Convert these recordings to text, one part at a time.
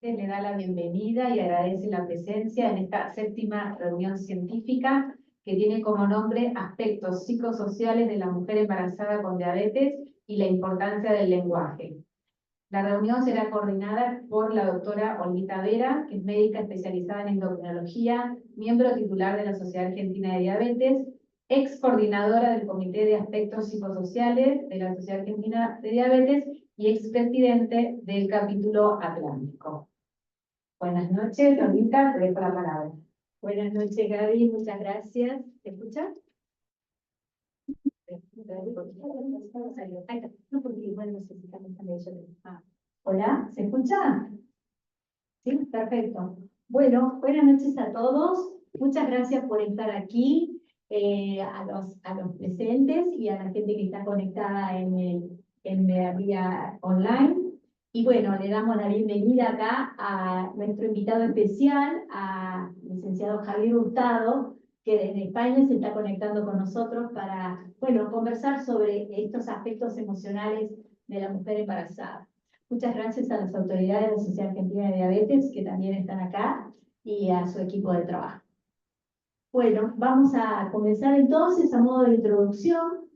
Le da la bienvenida y agradece la presencia en esta séptima reunión científica que tiene como nombre Aspectos psicosociales de la mujer embarazada con diabetes y la importancia del lenguaje. La reunión será coordinada por la doctora Olguita Vera, que es médica especializada en endocrinología, miembro titular de la Sociedad Argentina de Diabetes, ex coordinadora del Comité de Aspectos Psicosociales de la Sociedad Argentina de Diabetes y expresidente del capítulo Atlántico. Buenas noches, Olguita, te dejo la palabra. Buenas noches, Gaby, muchas gracias. ¿Te escuchas? No, porque igual no sé si está pensando yo. Hola, ¿se escucha? Sí, perfecto. Bueno, buenas noches a todos. Muchas gracias por estar aquí, a los presentes y a la gente que está conectada en la vía online. Y bueno, le damos la bienvenida acá a nuestro invitado especial, al licenciado Javier Hurtado, que desde España se está conectando con nosotros para, bueno, conversar sobre estos aspectos emocionales de la mujer embarazada. Muchas gracias a las autoridades de la Sociedad Argentina de Diabetes, que también están acá, y a su equipo de trabajo. Bueno, vamos a comenzar entonces a modo de introducción.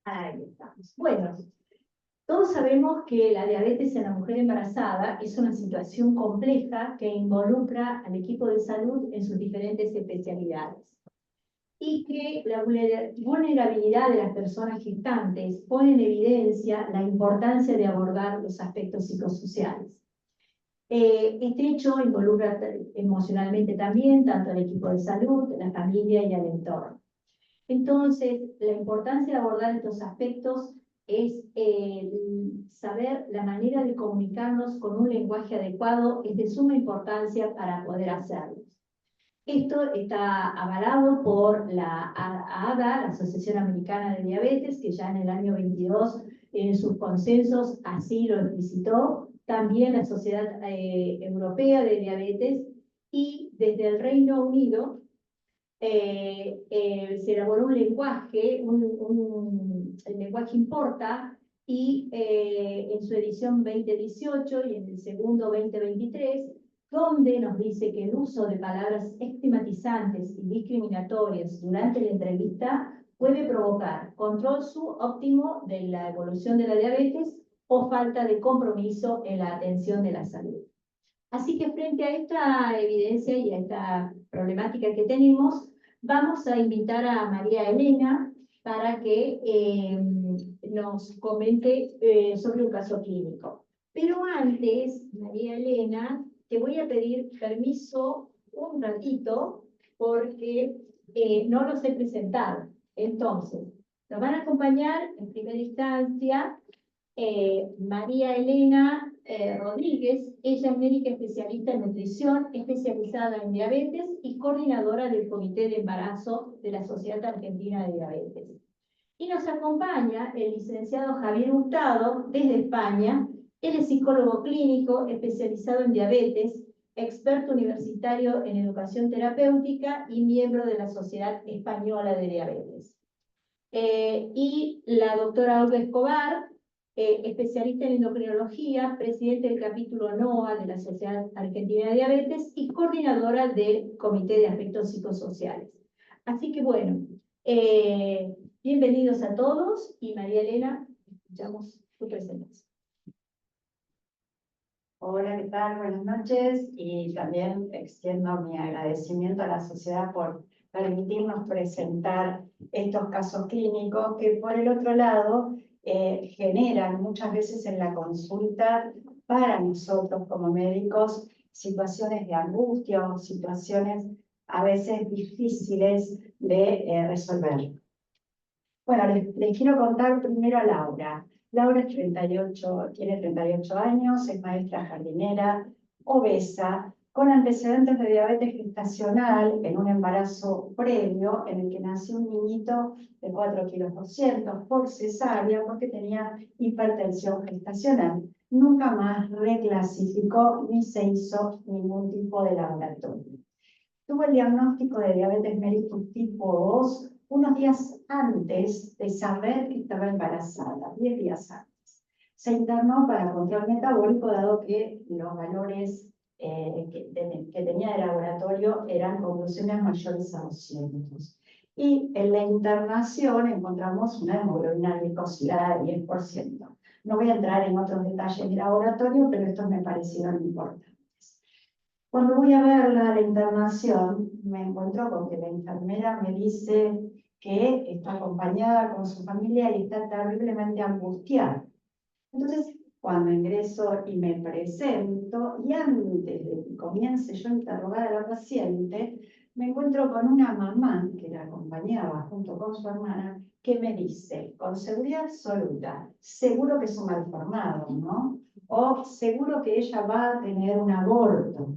Ahí estamos. Bueno, todos sabemos que la diabetes en la mujer embarazada es una situación compleja que involucra al equipo de salud en sus diferentes especialidades y que la vulnerabilidad de las personas gestantes pone en evidencia la importancia de abordar los aspectos psicosociales. Este hecho involucra emocionalmente también tanto al equipo de salud, la familia y al entorno. Entonces, la importancia de abordar estos aspectos es saber la manera de comunicarnos con un lenguaje adecuado, es de suma importancia para poder hacerlo. Esto está avalado por la ADA, la Asociación Americana de Diabetes, que ya en el año 22 en sus consensos así lo explicitó, también la Sociedad Europea de Diabetes, y desde el Reino Unido se elaboró un lenguaje, el lenguaje importa, y en su edición 2018 y en el segundo 2023, donde nos dice que el uso de palabras estigmatizantes y discriminatorias durante la entrevista puede provocar control subóptimo de la evolución de la diabetes o falta de compromiso en la atención de la salud. Así que frente a esta evidencia y a esta problemática que tenemos, vamos a invitar a María Elena para que nos comente sobre un caso clínico. Pero antes, María Elena, te voy a pedir permiso un ratito porque no los he presentado. Entonces, nos van a acompañar en primera instancia María Elena Rodríguez. Ella es médica especialista en nutrición, especializada en diabetes y coordinadora del Comité de Embarazo de la Sociedad Argentina de Diabetes. Y nos acompaña el licenciado Javier Hurtado desde España. Él es psicólogo clínico especializado en diabetes, experto universitario en educación terapéutica y miembro de la Sociedad Española de Diabetes. Y la doctora Olga Escobar, especialista en endocrinología, presidente del capítulo NOA de la Sociedad Argentina de Diabetes y coordinadora del Comité de Aspectos Psicosociales. Así que bueno, bienvenidos a todos y María Elena, escuchamos tu presentación. Hola, ¿qué tal? Buenas noches y también extiendo mi agradecimiento a la sociedad por permitirnos presentar estos casos clínicos que por el otro lado generan muchas veces en la consulta para nosotros como médicos situaciones de angustia o situaciones a veces difíciles de resolver. Bueno, les quiero contar primero a Laura. Laura tiene 38 años, es maestra jardinera, obesa, con antecedentes de diabetes gestacional en un embarazo previo en el que nació un niñito de 4,2 kilos por cesárea porque tenía hipertensión gestacional. Nunca más reclasificó ni se hizo ningún tipo de laboratorio. Tuvo el diagnóstico de diabetes mellitus tipo 2 unos días antes de saber que estaba embarazada, 10 días antes. Se internó para control metabólico, dado que los valores que tenía de laboratorio eran conclusiones mayores a 200. Y en la internación encontramos una hemoglobina glicosilada de 10%. No voy a entrar en otros detalles de laboratorio, pero estos me parecieron importantes. Cuando voy a verla a la internación, me encuentro con que la enfermera me dice que está acompañada con su familia y está terriblemente angustiada. Entonces, cuando ingreso y me presento, y antes de que comience yo a interrogar a la paciente, me encuentro con una mamá que la acompañaba junto con su hermana, que me dice, con seguridad absoluta, seguro que es un malformado, ¿no? O seguro que ella va a tener un aborto.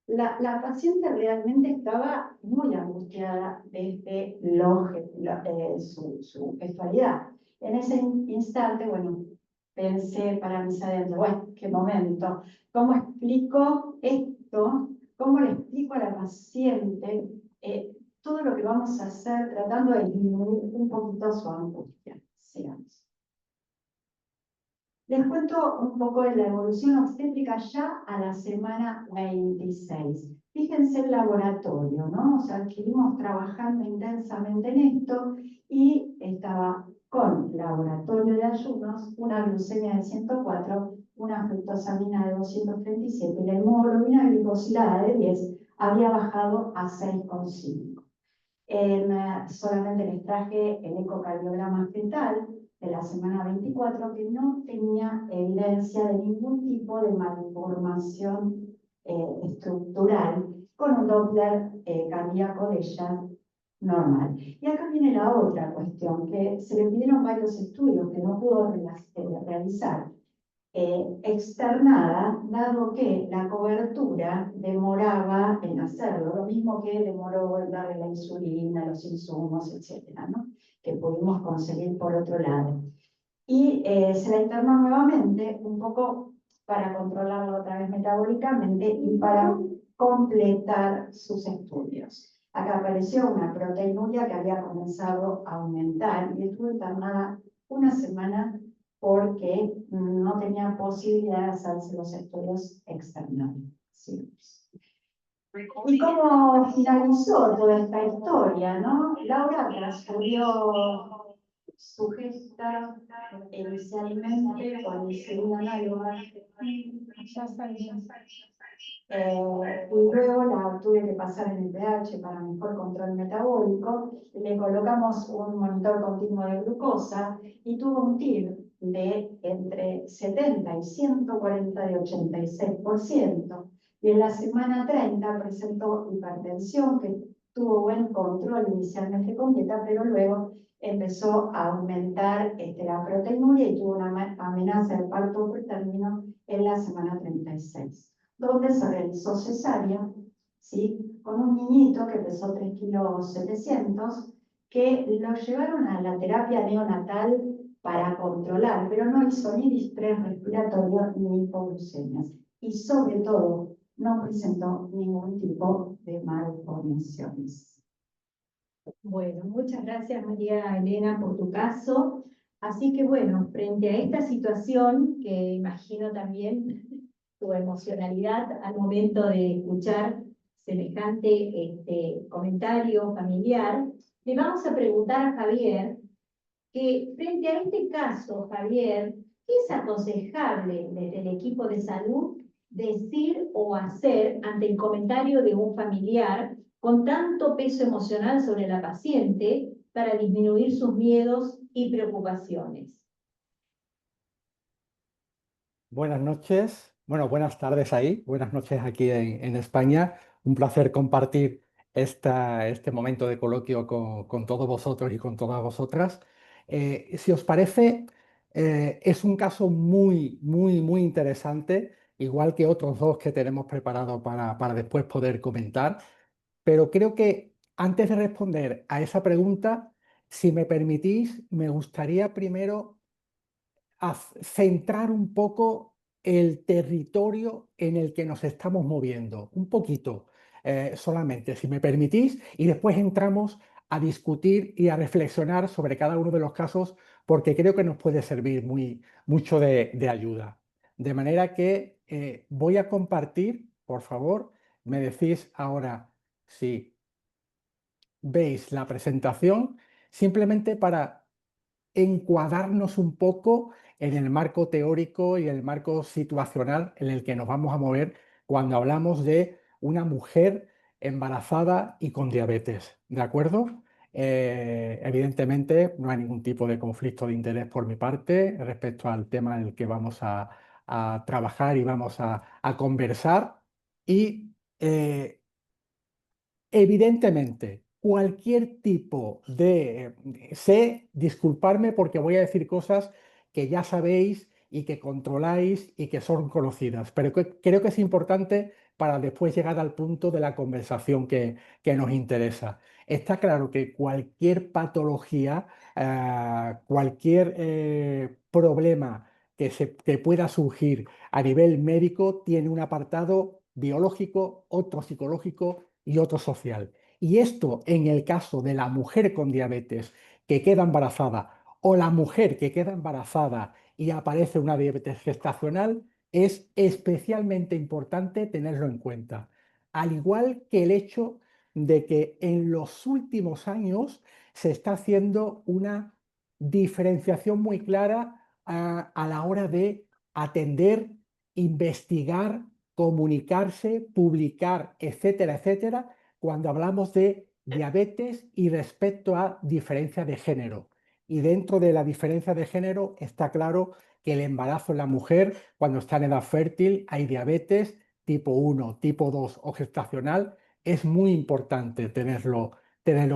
La paciente realmente estaba muy angustiada desde su gestualidad. En ese instante, bueno, pensé para mis adentro, bueno, qué momento, ¿cómo explico esto? ¿Cómo le explico a la paciente todo lo que vamos a hacer tratando de disminuir un poquito su angustia? Sigamos. Les cuento un poco de la evolución obstétrica ya a la semana 26. Fíjense el laboratorio, ¿no? O sea, estuvimos trabajando intensamente en esto y estaba con laboratorio de ayunos, una glucemia de 104, una fructosamina de 237 y la hemoglobina glicosilada de 10 había bajado a 6,5. Solamente les traje el ecocardiograma fetal de la semana 24 que no tenía evidencia de ningún tipo de malformación estructural con un Doppler cardíaco de ella normal. Y acá viene la otra cuestión, que se le pidieron varios estudios que no pudo realizar. Externada, dado que la cobertura demoraba en hacerlo, lo mismo que demoró en darle la insulina, los insumos, etcétera, ¿no? Que pudimos conseguir por otro lado. Y se la internó nuevamente, un poco para controlarlo otra vez metabólicamente y para completar sus estudios. Acá apareció una proteinuria que había comenzado a aumentar y estuvo internada una semana porque no tenía posibilidad de hacerse los estudios externales. ¿Sí? ¿Y cómo finalizó toda esta historia, no? Laura transcurrió su gesta inicialmente con insulina análoga, y luego la tuve que pasar en el pH para mejor control metabólico, le colocamos un monitor continuo de glucosa y tuvo un TIR de entre 70 y 140 de 86%. Y en la semana 30 presentó hipertensión, que tuvo buen control inicialmente con dieta, pero luego empezó a aumentar la proteinuria y tuvo una amenaza de parto por término en la semana 36, donde se realizó cesárea, ¿sí? Con un niñito que pesó 3,7 kilos, que lo llevaron a la terapia neonatal para controlar, pero no hizo ni distrés respiratorio ni hipoglucemias. Y sobre todo, no presentó ningún tipo de malformaciones. Bueno, muchas gracias María Elena por tu caso. Así que bueno, frente a esta situación, que imagino también tu emocionalidad al momento de escuchar semejante comentario familiar, le vamos a preguntar a Javier que frente a este caso, Javier, ¿qué es aconsejable desde el equipo de salud decir o hacer ante el comentario de un familiar con tanto peso emocional sobre la paciente para disminuir sus miedos y preocupaciones? Buenas noches, bueno, buenas tardes ahí, buenas noches aquí en España. Un placer compartir este momento de coloquio con todos vosotros y con todas vosotras. Si os parece, es un caso muy interesante igual que otros dos que tenemos preparados para después poder comentar. Pero creo que antes de responder a esa pregunta, si me permitís, me gustaría primero centrar un poco el territorio en el que nos estamos moviendo, un poquito solamente, si me permitís, y después entramos a discutir y a reflexionar sobre cada uno de los casos, porque creo que nos puede servir mucho de ayuda. De manera que voy a compartir, por favor, me decís ahora si veis la presentación, simplemente para encuadrarnos un poco en el marco teórico y el marco situacional en el que nos vamos a mover cuando hablamos de una mujer embarazada y con diabetes. ¿De acuerdo? Evidentemente no hay ningún tipo de conflicto de interés por mi parte respecto al tema en el que vamos a trabajar y vamos a conversar. Y evidentemente, cualquier tipo de... Sé disculparme porque voy a decir cosas que ya sabéis y que controláis y que son conocidas, pero creo que es importante para después llegar al punto de la conversación que nos interesa. Está claro que cualquier patología, cualquier problema que pueda surgir a nivel médico tiene un apartado biológico, otro psicológico y otro social. Y esto en el caso de la mujer con diabetes que queda embarazada o la mujer que queda embarazada y aparece una diabetes gestacional, es especialmente importante tenerlo en cuenta. Al igual que el hecho de que en los últimos años se está haciendo una diferenciación muy clara a la hora de atender, investigar, comunicarse, publicar, etcétera, etcétera, cuando hablamos de diabetes y respecto a diferencia de género. Y dentro de la diferencia de género está claro que el embarazo en la mujer, cuando está en edad fértil, hay diabetes tipo 1, tipo 2 o gestacional, es muy importante tenerlo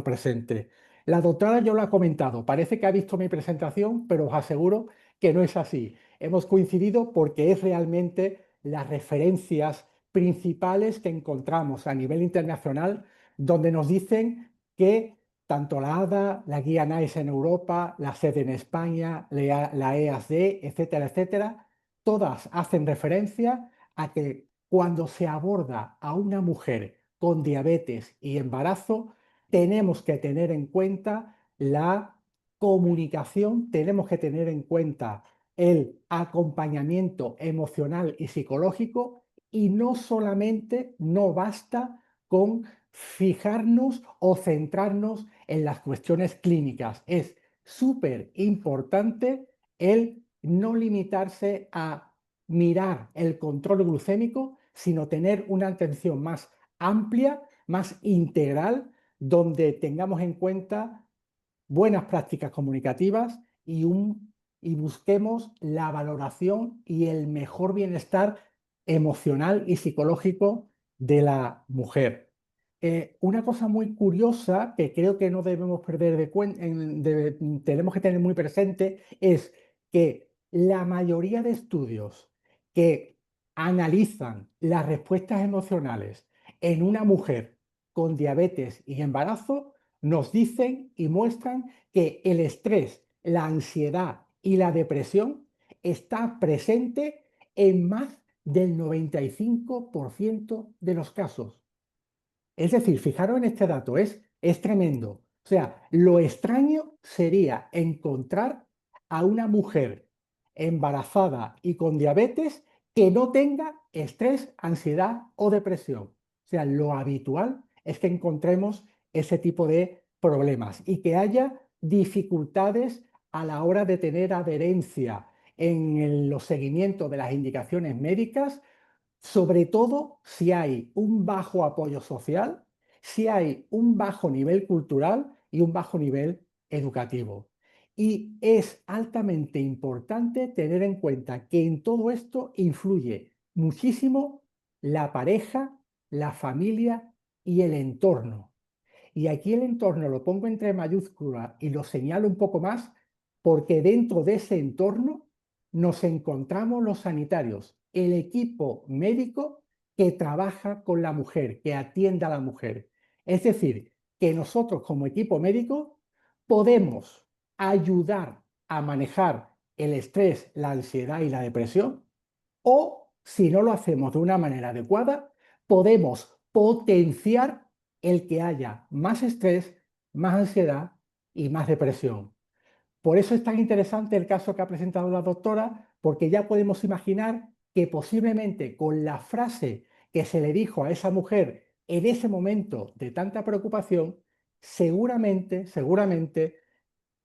presente. La doctora yo lo ha comentado, parece que ha visto mi presentación, pero os aseguro que no es así. Hemos coincidido porque es realmente las referencias principales que encontramos a nivel internacional, donde nos dicen que tanto la ADA, la guía NICE en Europa, la SED en España, la EASD, etcétera, etcétera, todas hacen referencia a que cuando se aborda a una mujer con diabetes y embarazo, tenemos que tener en cuenta la comunicación, tenemos que tener en cuenta el acompañamiento emocional y psicológico, y no solamente, no basta con fijarnos o centrarnos en las cuestiones clínicas. Es súper importante el no limitarse a mirar el control glucémico, sino tener una atención más amplia, más integral, donde tengamos en cuenta buenas prácticas comunicativas y busquemos la valoración y el mejor bienestar emocional y psicológico de la mujer. Una cosa muy curiosa que creo que no debemos perder tenemos que tener muy presente es que la mayoría de estudios que analizan las respuestas emocionales en una mujer con diabetes y embarazo nos dicen y muestran que el estrés, la ansiedad y la depresión está presente en más del 95% de los casos. Es decir, fijaros en este dato, es tremendo. O sea, lo extraño sería encontrar a una mujer embarazada y con diabetes que no tenga estrés, ansiedad o depresión. O sea, lo habitual es que encontremos ese tipo de problemas y que haya dificultades a la hora de tener adherencia en los seguimientos de las indicaciones médicas, sobre todo si hay un bajo apoyo social, si hay un bajo nivel cultural y un bajo nivel educativo. Y es altamente importante tener en cuenta que en todo esto influye muchísimo la pareja, la familia y el entorno. Y aquí el entorno lo pongo entre mayúsculas y lo señalo un poco más porque dentro de ese entorno nos encontramos los sanitarios, el equipo médico que trabaja con la mujer, que atiende a la mujer. Es decir, que nosotros como equipo médico podemos ayudar a manejar el estrés, la ansiedad y la depresión, o si no lo hacemos de una manera adecuada, podemos potenciar el que haya más estrés, más ansiedad y más depresión. Por eso es tan interesante el caso que ha presentado la doctora, porque ya podemos imaginar que posiblemente con la frase que se le dijo a esa mujer en ese momento de tanta preocupación, seguramente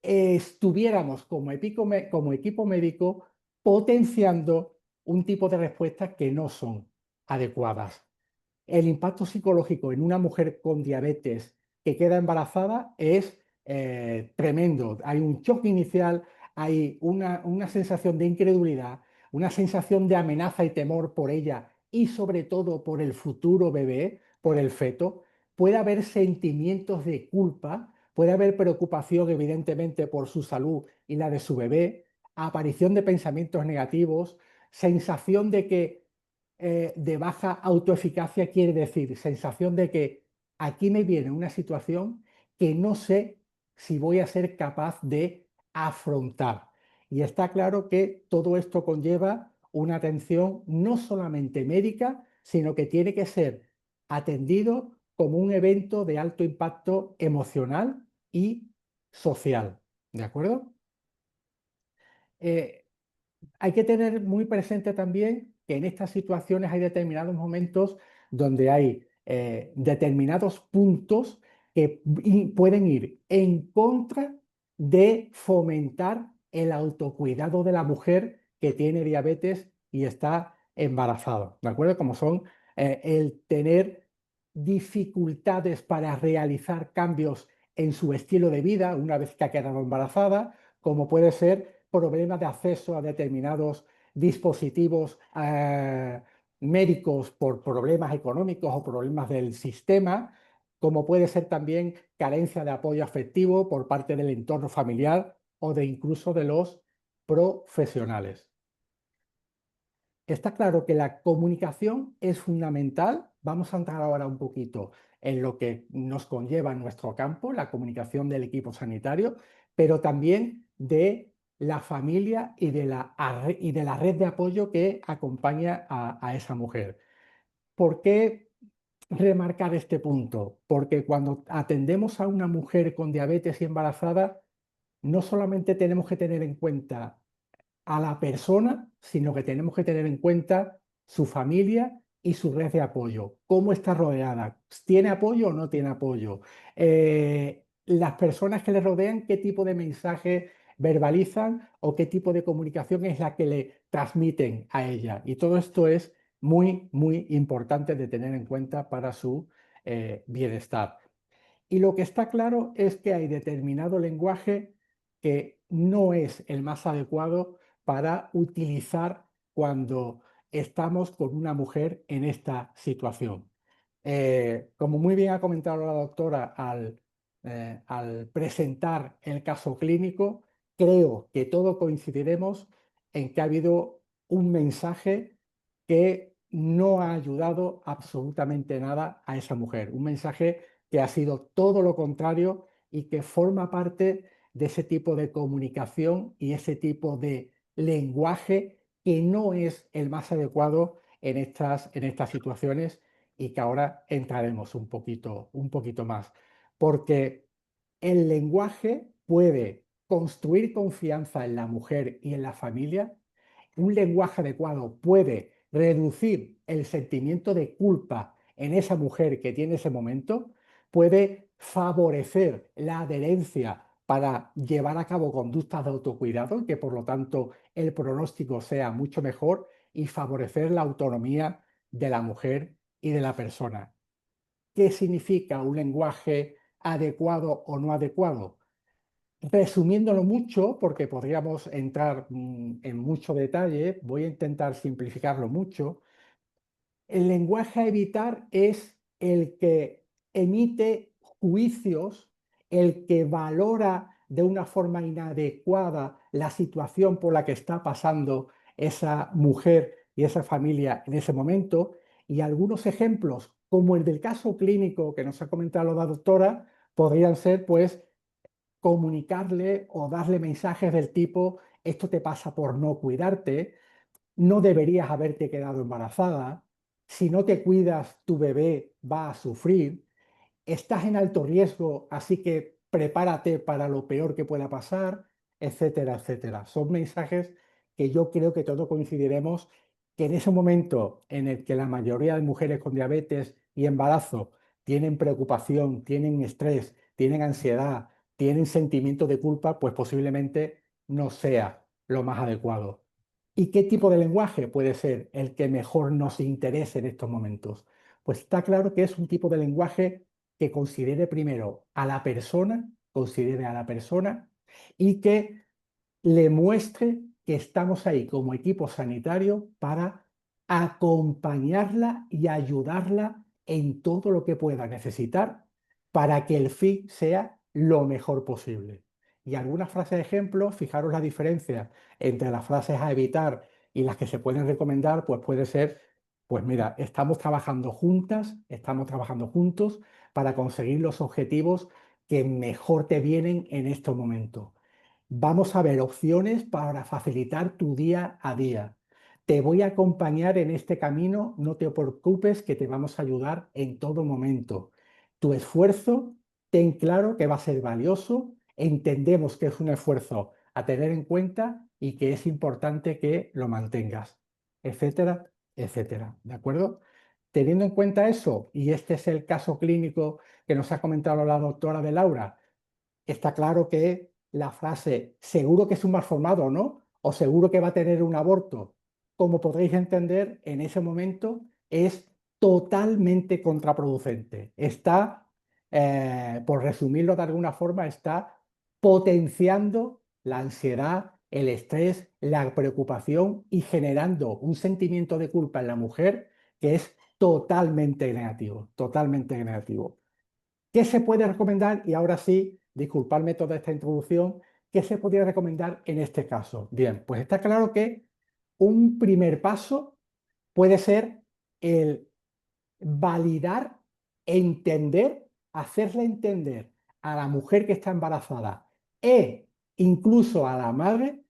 estuviéramos como equipo médico potenciando un tipo de respuestas que no son adecuadas. El impacto psicológico en una mujer con diabetes que queda embarazada es tremendo. Hay un choque inicial, hay una sensación de incredulidad, una sensación de amenaza y temor por ella y sobre todo por el futuro bebé, por el feto. Puede haber sentimientos de culpa, puede haber preocupación evidentemente por su salud y la de su bebé, aparición de pensamientos negativos, sensación de que de baja autoeficacia quiere decir sensación de que aquí me viene una situación que no sé si voy a ser capaz de afrontar. Y está claro que todo esto conlleva una atención no solamente médica, sino que tiene que ser atendido como un evento de alto impacto emocional y social. ¿De acuerdo? Eh, Hay que tener muy presente también que en estas situaciones hay determinados momentos donde hay determinados puntos que pueden ir en contra de fomentar el autocuidado de la mujer que tiene diabetes y está embarazada, ¿de acuerdo? Como son el tener dificultades para realizar cambios en su estilo de vida una vez que ha quedado embarazada, como puede ser problemas de acceso a determinados dispositivos médicos por problemas económicos o problemas del sistema, como puede ser también carencia de apoyo afectivo por parte del entorno familiar o de incluso de los profesionales. Está claro que la comunicación es fundamental. Vamos a entrar ahora un poquito en lo que nos conlleva en nuestro campo, la comunicación del equipo sanitario, pero también de la familia y de la red de apoyo que acompaña a esa mujer. ¿Por qué remarcar este punto? Porque cuando atendemos a una mujer con diabetes y embarazada, no solamente tenemos que tener en cuenta a la persona, sino que tenemos que tener en cuenta su familia y su red de apoyo. ¿Cómo está rodeada? ¿Tiene apoyo o no tiene apoyo? Las personas que le rodean, ¿qué tipo de mensaje verbalizan o qué tipo de comunicación es la que le transmiten a ella? Y todo esto es muy importante de tener en cuenta para su bienestar. Y lo que está claro es que hay determinado lenguaje que no es el más adecuado para utilizar cuando estamos con una mujer en esta situación. Como muy bien ha comentado la doctora al presentar el caso clínico, creo que todos coincidiremos en que ha habido un mensaje que no ha ayudado absolutamente nada a esa mujer. Un mensaje que ha sido todo lo contrario y que forma parte de ese tipo de comunicación y ese tipo de lenguaje que no es el más adecuado en estas situaciones y que ahora entraremos un poquito más. Porque el lenguaje puede construir confianza en la mujer y en la familia. Un lenguaje adecuado puede reducir el sentimiento de culpa en esa mujer que tiene ese momento, puede favorecer la adherencia para llevar a cabo conductas de autocuidado y que por lo tanto el pronóstico sea mucho mejor y favorecer la autonomía de la mujer y de la persona. ¿Qué significa un lenguaje adecuado o no adecuado? Resumiéndolo mucho, porque podríamos entrar en mucho detalle, voy a intentar simplificarlo mucho. El lenguaje a evitar es el que emite juicios, el que valora de una forma inadecuada la situación por la que está pasando esa mujer y esa familia en ese momento. Y algunos ejemplos, como el del caso clínico que nos ha comentado la doctora, podrían ser, pues, comunicarle o darle mensajes del tipo: esto te pasa por no cuidarte, no deberías haberte quedado embarazada, si no te cuidas, tu bebé va a sufrir, estás en alto riesgo, así que prepárate para lo peor que pueda pasar, etcétera, etcétera. Son mensajes que yo creo que todos coincidiremos que en ese momento en el que la mayoría de mujeres con diabetes y embarazo tienen preocupación, tienen estrés, tienen ansiedad, tienen sentimiento de culpa, pues posiblemente no sea lo más adecuado. ¿Y qué tipo de lenguaje puede ser el que mejor nos interese en estos momentos? Pues está claro que es un tipo de lenguaje que considere primero a la persona, considere a la persona y que le muestre que estamos ahí como equipo sanitario para acompañarla y ayudarla en todo lo que pueda necesitar para que el fin sea lo mejor posible. Y algunas frases de ejemplo, fijaros la diferencia entre las frases a evitar y las que se pueden recomendar, pues puede ser, pues mira, estamos trabajando juntas, estamos trabajando juntos para conseguir los objetivos que mejor te vienen en estos momentos. Vamos a ver opciones para facilitar tu día a día. Te voy a acompañar en este camino, no te preocupes que te vamos a ayudar en todo momento. Tu esfuerzo, ten claro que va a ser valioso, entendemos que es un esfuerzo a tener en cuenta y que es importante que lo mantengas, etcétera, etcétera. ¿De acuerdo? Teniendo en cuenta eso, y este es el caso clínico que nos ha comentado la doctora de Laura, está claro que la frase seguro que es un malformado, ¿no? O seguro que va a tener un aborto, como podréis entender, en ese momento es totalmente contraproducente. Está, por resumirlo de alguna forma, está potenciando la ansiedad, el estrés, la preocupación y generando un sentimiento de culpa en la mujer que es totalmente negativo, totalmente negativo. ¿Qué se puede recomendar? Y ahora sí, disculpadme toda esta introducción, ¿qué se podría recomendar en este caso? Bien, pues está claro que un primer paso puede ser el validar, entender, hacerle entender a la mujer que está embarazada e incluso a la madre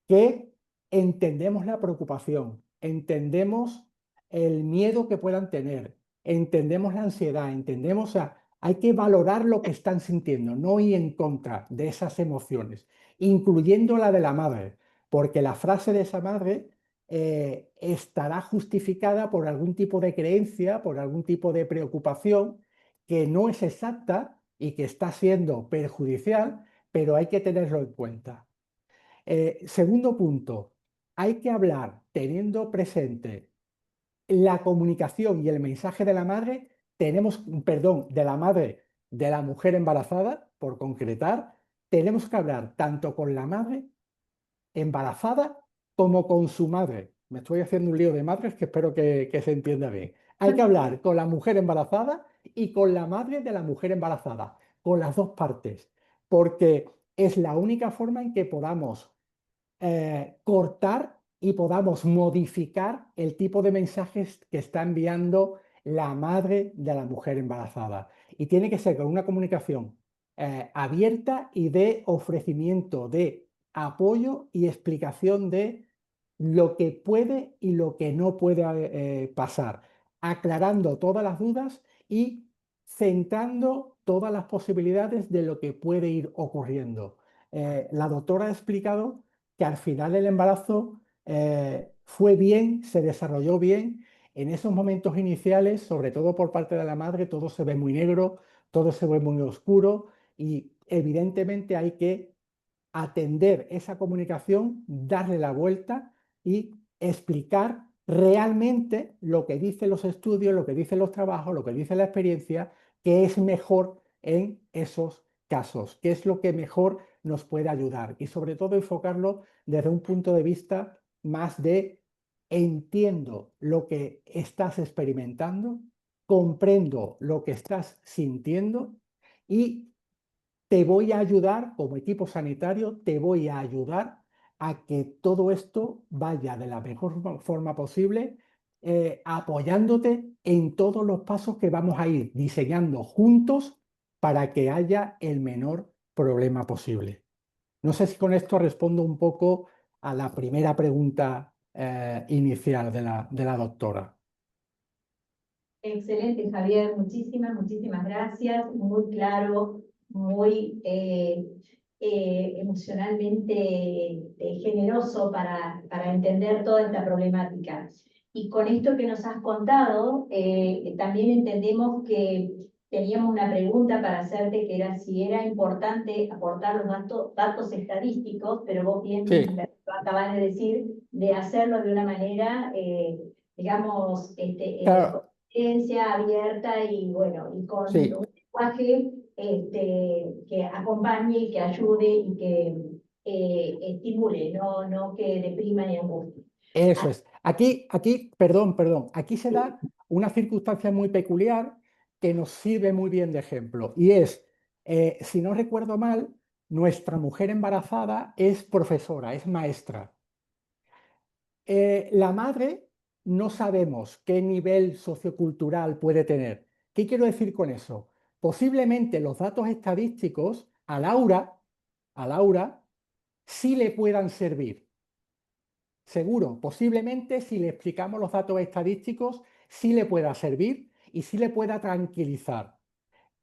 que entendemos la preocupación, entendemos el miedo que puedan tener, entendemos la ansiedad, entendemos, o sea, hay que valorar lo que están sintiendo, no ir en contra de esas emociones, incluyendo la de la madre, porque la frase de esa madre estará justificada por algún tipo de creencia, por algún tipo de preocupación que no es exacta y que está siendo perjudicial, pero hay que tenerlo en cuenta. Segundo punto, hay que hablar teniendo presente la comunicación y el mensaje de la madre, perdón, de la madre de la mujer embarazada, por concretar, tenemos que hablar tanto con la madre embarazada como con su madre. Me estoy haciendo un lío de madres que espero que se entienda bien. Hay que hablar con la mujer embarazada y con la madre de la mujer embarazada, con las dos partes, porque es la única forma en que podamos cortar y podamos modificar el tipo de mensajes que está enviando la madre de la mujer embarazada. Y tiene que ser con una comunicación abierta y de ofrecimiento de apoyo y explicación de lo que puede y lo que no puede pasar, aclarando todas las dudas y centrando todas las posibilidades de lo que puede ir ocurriendo. La doctora ha explicado que al final el embarazo fue bien, se desarrolló bien. En esos momentos iniciales, sobre todo por parte de la madre, todo se ve muy negro, todo se ve muy oscuro y evidentemente hay que atender esa comunicación, darle la vuelta y explicar realmente lo que dicen los estudios, lo que dicen los trabajos, lo que dice la experiencia, que es mejor en esos casos, qué es lo que mejor nos puede ayudar y sobre todo enfocarlo desde un punto de vista más de entiendo lo que estás experimentando, comprendo lo que estás sintiendo y te voy a ayudar, como equipo sanitario, te voy a ayudar a que todo esto vaya de la mejor forma posible, apoyándote en todos los pasos que vamos a ir diseñando juntos para que haya el menor problema posible. No sé si con esto respondo un poco a la primera pregunta inicial de la doctora. Excelente, Javier. Muchísimas gracias. Muy claro, muy emocionalmente generoso para entender toda esta problemática. Y con esto que nos has contado, también entendemos que teníamos una pregunta para hacerte, que era si era importante aportar los datos estadísticos, pero vos bien Sí, lo acabas de decir, de hacerlo de una manera, digamos, claro, ciencia abierta y bueno, y con sí, un lenguaje que acompañe y que ayude y que estimule, no que deprima ni angustie. eso es. Perdón, aquí se da una circunstancia muy peculiar que nos sirve muy bien de ejemplo, y es, si no recuerdo mal, nuestra mujer embarazada es profesora, es maestra. La madre no sabemos qué nivel sociocultural puede tener. ¿Qué quiero decir con eso? Posiblemente los datos estadísticos a Laura sí le puedan servir. Seguro, posiblemente si le explicamos los datos estadísticos sí le pueda servir y sí le pueda tranquilizar.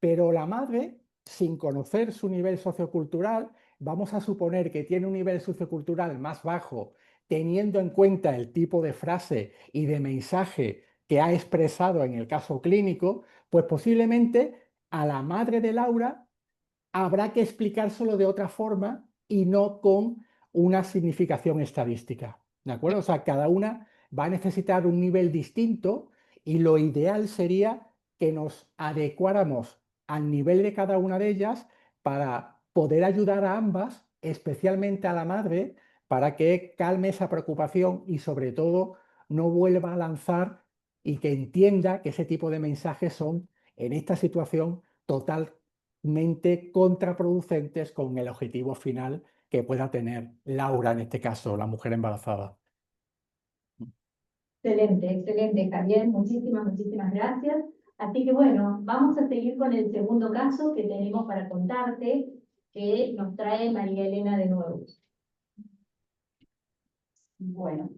Pero la madre, sin conocer su nivel sociocultural, vamos a suponer que tiene un nivel sociocultural más bajo, teniendo en cuenta el tipo de frase y de mensaje que ha expresado en el caso clínico, pues posiblemente a la madre de Laura habrá que explicárselo de otra forma y no con una significación estadística. ¿De acuerdo? O sea, cada una va a necesitar un nivel distinto y lo ideal sería que nos adecuáramos al nivel de cada una de ellas para poder ayudar a ambas, especialmente a la madre, para que calme esa preocupación y sobre todo no vuelva a lanzar y que entienda que ese tipo de mensajes son, en esta situación, totalmente contraproducentes con el objetivo final que pueda tener Laura, en este caso, la mujer embarazada. Excelente, Javier. Muchísimas gracias. Así que bueno, vamos a seguir con el segundo caso que tenemos para contarte, que nos trae María Elena de nuevo. Bueno,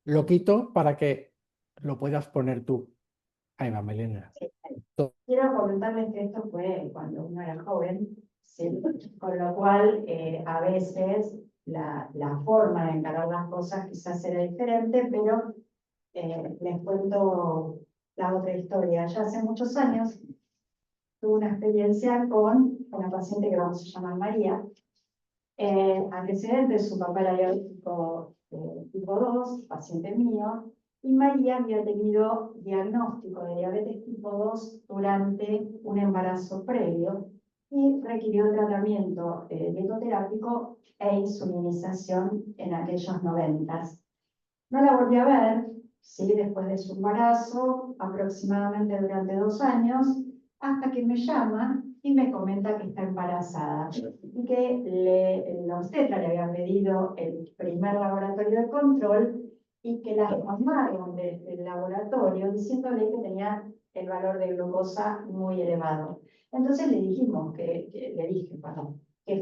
Lo quito para que lo puedas poner tú. Ahí va, Melena. quiero comentarles que esto fue cuando uno era joven, ¿sí? Con lo cual a veces la forma de encarar las cosas quizás era diferente, pero les cuento la otra historia. Ya hace muchos años tuve una experiencia con una paciente que vamos a llamar María. Antecedentes, su papá era diabético tipo 2, paciente mío, y María había tenido diagnóstico de diabetes tipo 2 durante un embarazo previo y requirió tratamiento dietoterápico e insulinización en aquellos 90. No la volví a ver, ¿sí? Después de su embarazo, aproximadamente durante 2 años, hasta que me llama y me comenta que está embarazada y que la obstetra le había pedido el primer laboratorio de control y que la llamaron desde el laboratorio diciéndole que tenía el valor de glucosa muy elevado. Entonces le dijimos que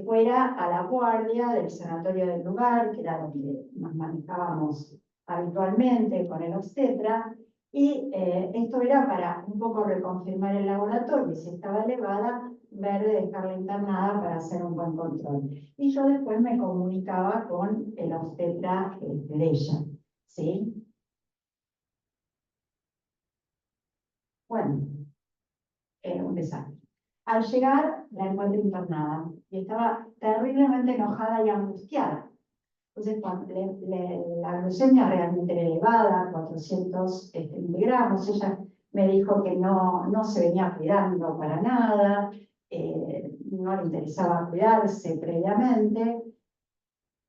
fuera a la guardia del sanatorio del lugar, que era donde nos manejábamos habitualmente con el obstetra, y esto era para un poco reconfirmar el laboratorio, si estaba elevada, ver de dejarla internada para hacer un buen control. Y yo después me comunicaba con el obstetra de ella, ¿sí? Bueno, era un desastre. Al llegar, la encuentro internada y estaba terriblemente enojada y angustiada. Entonces, la glucemia realmente era elevada, 400 miligramos. Ella me dijo que no se venía cuidando para nada, no le interesaba cuidarse previamente.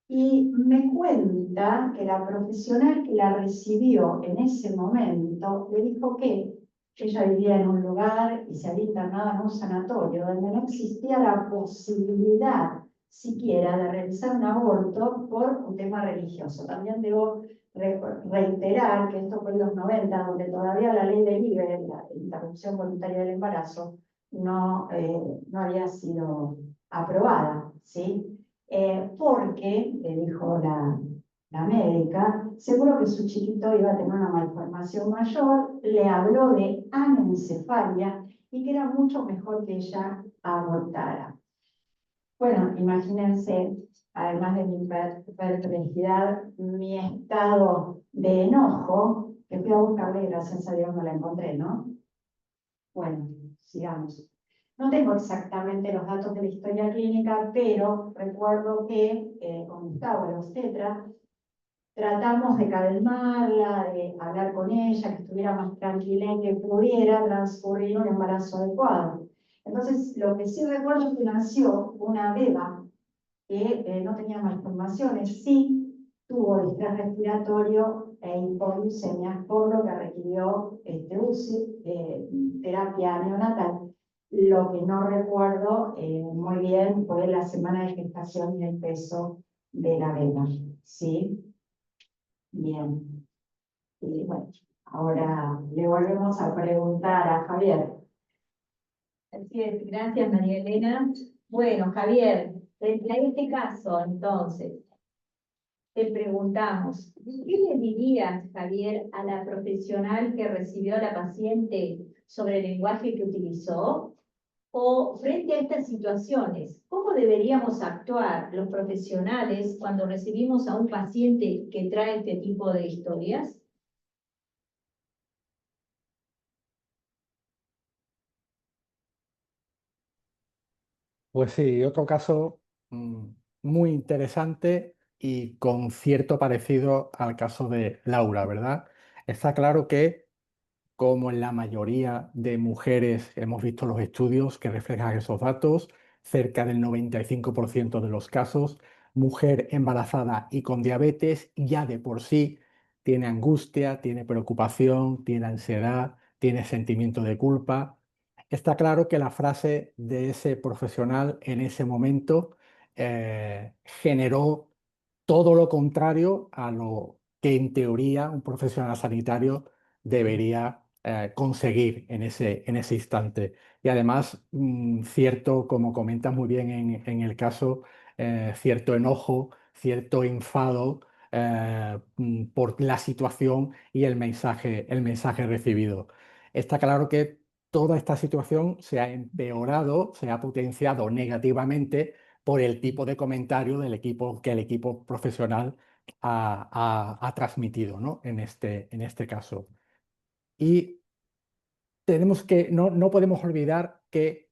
Y me cuenta que la profesional que la recibió en ese momento le dijo que ella vivía en un lugar y se había internado en un sanatorio donde no existía la posibilidad siquiera de realizar un aborto por un tema religioso. También debo reiterar que esto fue en los 90, donde todavía la ley del IVE, la interrupción voluntaria del embarazo, no había sido aprobada, ¿sí? Porque, le dijo la médica, seguro que su chiquito iba a tener una malformación mayor, le habló de anencefalia y que era mucho mejor que ella abortara. Bueno, imagínense, además de mi perplejidad, mi estado de enojo, que fui a buscarle y gracias a Dios no la encontré, ¿no? Bueno, sigamos. No tengo exactamente los datos de la historia clínica, pero recuerdo que con Gustavo, el obstetra, tratamos de calmarla, de hablar con ella, que estuviera más tranquila y que pudiera transcurrir un embarazo adecuado. Entonces, lo que sí recuerdo es que nació una beba que no tenía malformaciones, sí tuvo distrés respiratorio e hipoglucemia, por lo que requirió UCI, terapia neonatal. Lo que no recuerdo muy bien fue la semana de gestación y el peso de la beba, ¿sí? Bien. Y bueno, ahora le volvemos a preguntar a Javier. Así es, gracias María Elena. Bueno, Javier, en este caso, entonces, te preguntamos, ¿qué le dirías, Javier, a la profesional que recibió a la paciente sobre el lenguaje que utilizó? O frente a estas situaciones, ¿cómo deberíamos actuar los profesionales cuando recibimos a un paciente que trae este tipo de historias? Pues sí, otro caso mm, muy interesante y con cierto parecido al caso de Laura, ¿verdad? Está claro que, como en la mayoría de mujeres, hemos visto los estudios que reflejan esos datos, cerca del 95% de los casos, mujer embarazada y con diabetes ya de por sí tiene angustia, tiene preocupación, tiene ansiedad, tiene sentimiento de culpa. Está claro que la frase de ese profesional en ese momento generó todo lo contrario a lo que en teoría un profesional sanitario debería conseguir en ese instante. Y además, cierto, como comentas muy bien en el caso, cierto enojo, cierto enfado por la situación y el mensaje recibido. Está claro que toda esta situación se ha empeorado, se ha potenciado negativamente por el tipo de comentario del equipo que el equipo profesional ha transmitido, ¿no? En este caso. Y no podemos olvidar que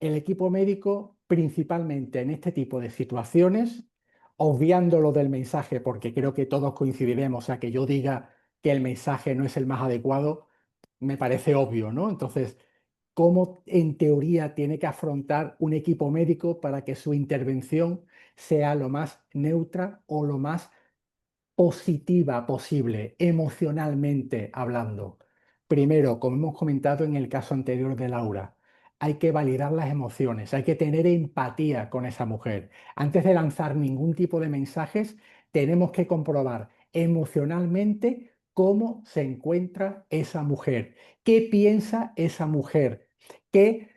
el equipo médico, principalmente en este tipo de situaciones, obviando lo del mensaje, porque creo que todos coincidiremos, a que yo diga que el mensaje no es el más adecuado, me parece obvio, ¿no? Entonces, ¿cómo en teoría tiene que afrontar un equipo médico para que su intervención sea lo más neutra o lo más positiva posible, emocionalmente hablando? Primero, como hemos comentado en el caso anterior de Laura, hay que validar las emociones, hay que tener empatía con esa mujer. Antes de lanzar ningún tipo de mensajes, tenemos que comprobar emocionalmente cómo se encuentra esa mujer, qué piensa esa mujer, qué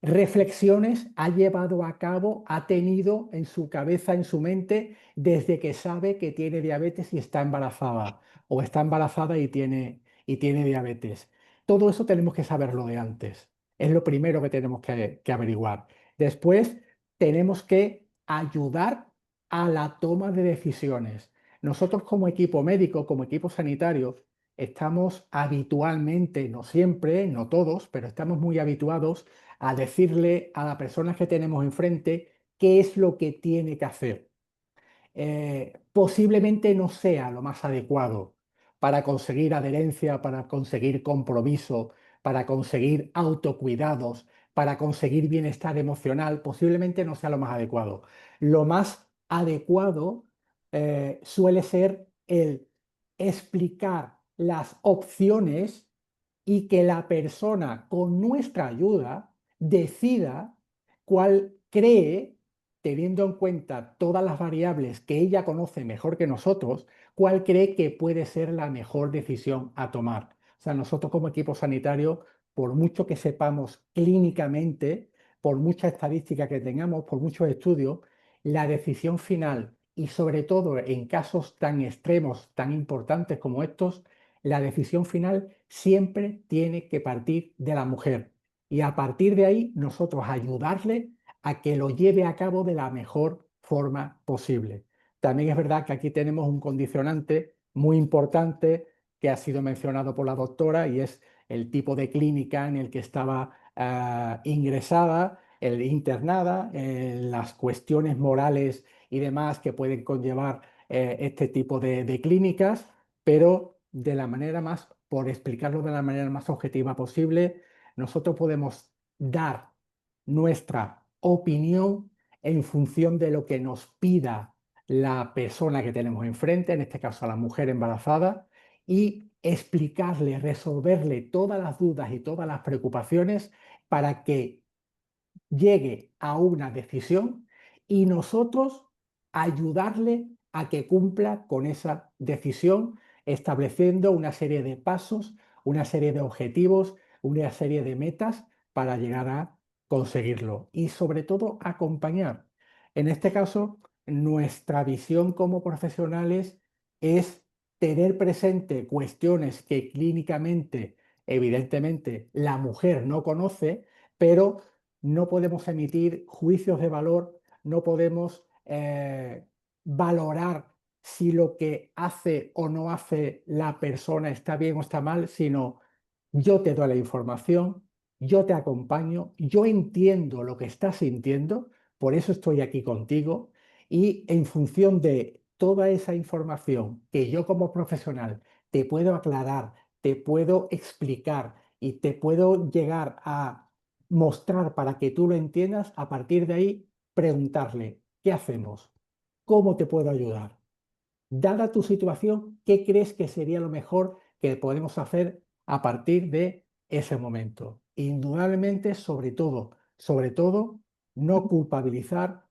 reflexiones ha llevado a cabo, ha tenido en su cabeza, en su mente, desde que sabe que tiene diabetes y está embarazada, o está embarazada y tiene diabetes. Todo eso tenemos que saberlo de antes. Es lo primero que tenemos que averiguar. Después, tenemos que ayudar a la toma de decisiones. Nosotros, como equipo médico, como equipo sanitario, estamos habitualmente, no siempre, no todos, pero estamos muy habituados a decirle a la persona que tenemos enfrente qué es lo que tiene que hacer. Posiblemente no sea lo más adecuado para conseguir adherencia, para conseguir compromiso, para conseguir autocuidados, para conseguir bienestar emocional. Posiblemente no sea lo más adecuado. Lo más adecuado suele ser el explicar las opciones y que la persona, con nuestra ayuda, decida cuál cree teniendo en cuenta todas las variables que ella conoce mejor que nosotros, cuál cree que puede ser la mejor decisión a tomar. O sea, nosotros como equipo sanitario, por mucho que sepamos clínicamente, por mucha estadística que tengamos, por muchos estudios, la decisión final y sobre todo en casos tan extremos, tan importantes como estos, la decisión final siempre tiene que partir de la mujer. Y a partir de ahí nosotros ayudarle a que lo lleve a cabo de la mejor forma posible. También es verdad que aquí tenemos un condicionante muy importante que ha sido mencionado por la doctora y es el tipo de clínica en el que estaba ingresada, internada, las cuestiones morales y demás que pueden conllevar este tipo de clínicas, pero de la manera más, por explicarlo de la manera más objetiva posible, nosotros podemos dar nuestra opinión en función de lo que nos pida la persona que tenemos enfrente, en este caso a la mujer embarazada, y explicarle, resolverle todas las dudas y todas las preocupaciones para que llegue a una decisión y nosotros ayudarle a que cumpla con esa decisión, estableciendo una serie de pasos, una serie de objetivos, una serie de metas para llegar a conseguirlo y sobre todo acompañar. En este caso, nuestra visión como profesionales es tener presente cuestiones que clínicamente, evidentemente, la mujer no conoce, pero no podemos emitir juicios de valor, no podemos valorar si lo que hace o no hace la persona está bien o está mal, sino yo te doy la información, yo te acompaño, yo entiendo lo que estás sintiendo, por eso estoy aquí contigo y en función de toda esa información que yo como profesional te puedo aclarar, te puedo explicar y te puedo llegar a mostrar para que tú lo entiendas, a partir de ahí preguntarle, ¿qué hacemos? ¿Cómo te puedo ayudar? Dada tu situación, ¿qué crees que sería lo mejor que podemos hacer a partir de ese momento? Indudablemente, sobre todo, no culpabilizar,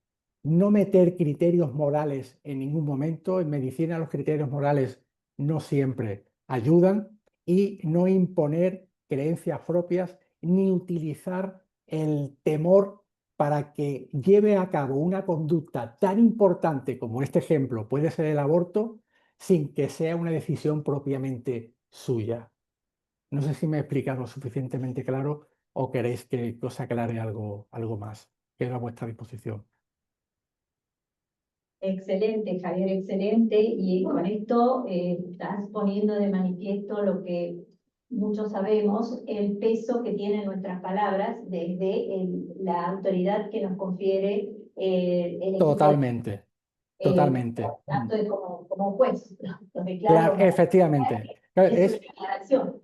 no meter criterios morales en ningún momento. En medicina los criterios morales no siempre ayudan y no imponer creencias propias ni utilizar el temor para que lleve a cabo una conducta tan importante como este ejemplo puede ser el aborto, sin que sea una decisión propiamente suya. No sé si me he explicado suficientemente claro o queréis que os aclare algo más. Quedo a vuestra disposición. Excelente, Javier, excelente. Y con esto estás poniendo de manifiesto lo que muchos sabemos, el peso que tienen nuestras palabras desde la autoridad que nos confiere el equipo de Totalmente, totalmente. tanto de como juez. Lo declaro Claro, como efectivamente. Claro, es una declaración.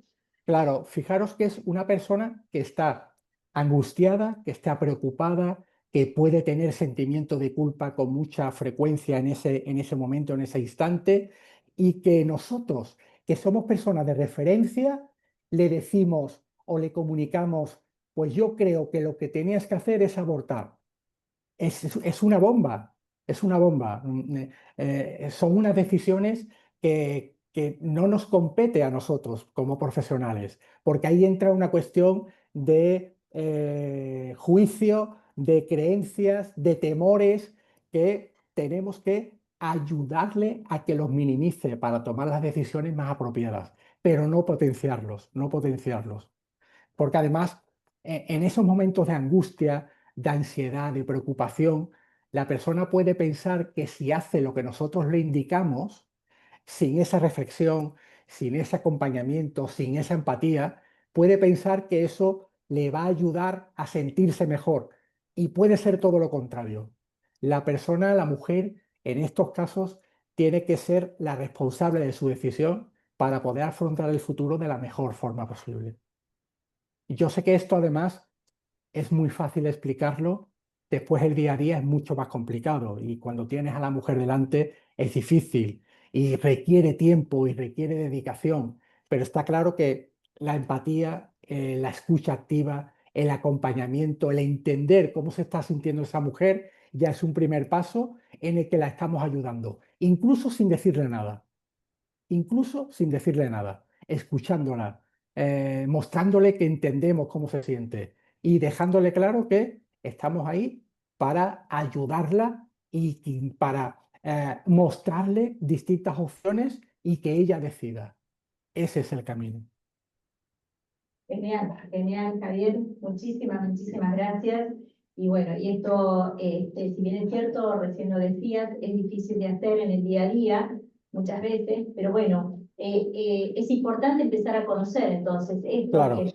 claro, fijaros que es una persona que está angustiada, que está preocupada, que puede tener sentimiento de culpa con mucha frecuencia en ese momento, en ese instante, y que nosotros, que somos personas de referencia, le decimos o le comunicamos, pues yo creo que lo que tenías que hacer es abortar. Es una bomba, es una bomba. Son unas decisiones que no nos compete a nosotros como profesionales, porque ahí entra una cuestión de juicio, de creencias, de temores que tenemos que ayudarle a que los minimice para tomar las decisiones más apropiadas, pero no potenciarlos, no potenciarlos. Porque además, en esos momentos de angustia, de ansiedad, de preocupación, la persona puede pensar que si hace lo que nosotros le indicamos, sin esa reflexión, sin ese acompañamiento, sin esa empatía, puede pensar que eso le va a ayudar a sentirse mejor. Y puede ser todo lo contrario. La persona, la mujer, en estos casos, tiene que ser la responsable de su decisión para poder afrontar el futuro de la mejor forma posible. Y yo sé que esto además es muy fácil explicarlo, después el día a día es mucho más complicado y cuando tienes a la mujer delante es difícil y requiere tiempo y requiere dedicación, pero está claro que la empatía, la escucha activa, el acompañamiento, el entender cómo se está sintiendo esa mujer ya es un primer paso en el que la estamos ayudando, incluso sin decirle nada. Incluso sin decirle nada, escuchándola, mostrándole que entendemos cómo se siente y dejándole claro que estamos ahí para ayudarla y para mostrarle distintas opciones y que ella decida. Ese es el camino. Genial, genial, Javier. Muchísimas gracias. Y bueno, y esto, si bien es cierto, recién lo decías, es difícil de hacer en el día a día, muchas veces, pero bueno, es importante empezar a conocer entonces esto Claro, que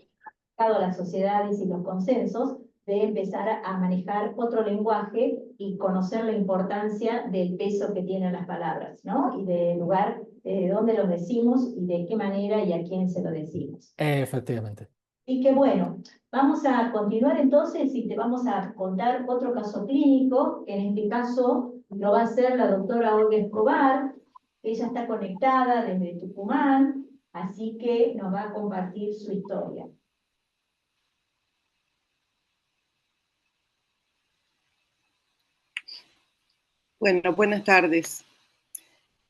ha dado las sociedades y los consensos, de empezar a manejar otro lenguaje y conocer la importancia del peso que tienen las palabras, ¿no? Y del lugar, de dónde los decimos y de qué manera y a quién se lo decimos. efectivamente. Y que bueno, vamos a continuar entonces y te vamos a contar otro caso clínico, que en este caso lo va a hacer la doctora Olga Escobar. Ella está conectada desde Tucumán, así que nos va a compartir su historia. Bueno, buenas tardes.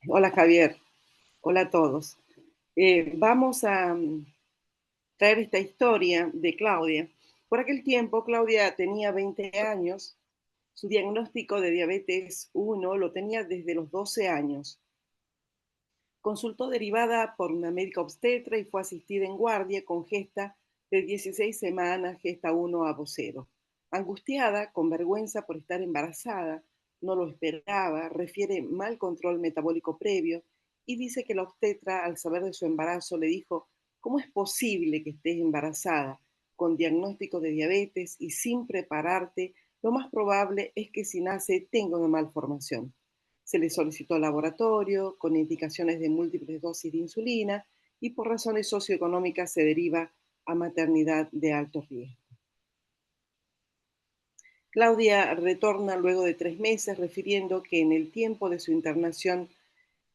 Hola Javier, hola a todos. Vamos a traer esta historia de Claudia. Por aquel tiempo, Claudia tenía 20 años. Su diagnóstico de diabetes 1 lo tenía desde los 12 años. Consultó derivada por una médica obstetra y fue asistida en guardia con gesta de 16 semanas, gesta 1 a vocero. Angustiada, con vergüenza por estar embarazada, no lo esperaba, refiere mal control metabólico previo y dice que la obstetra, al saber de su embarazo, le dijo: ¿cómo es posible que estés embarazada con diagnóstico de diabetes y sin prepararte? Lo más probable es que si nace tenga una malformación. Se le solicitó laboratorio con indicaciones de múltiples dosis de insulina y por razones socioeconómicas se deriva a maternidad de alto riesgo. Claudia retorna luego de 3 meses refiriendo que en el tiempo de su internación,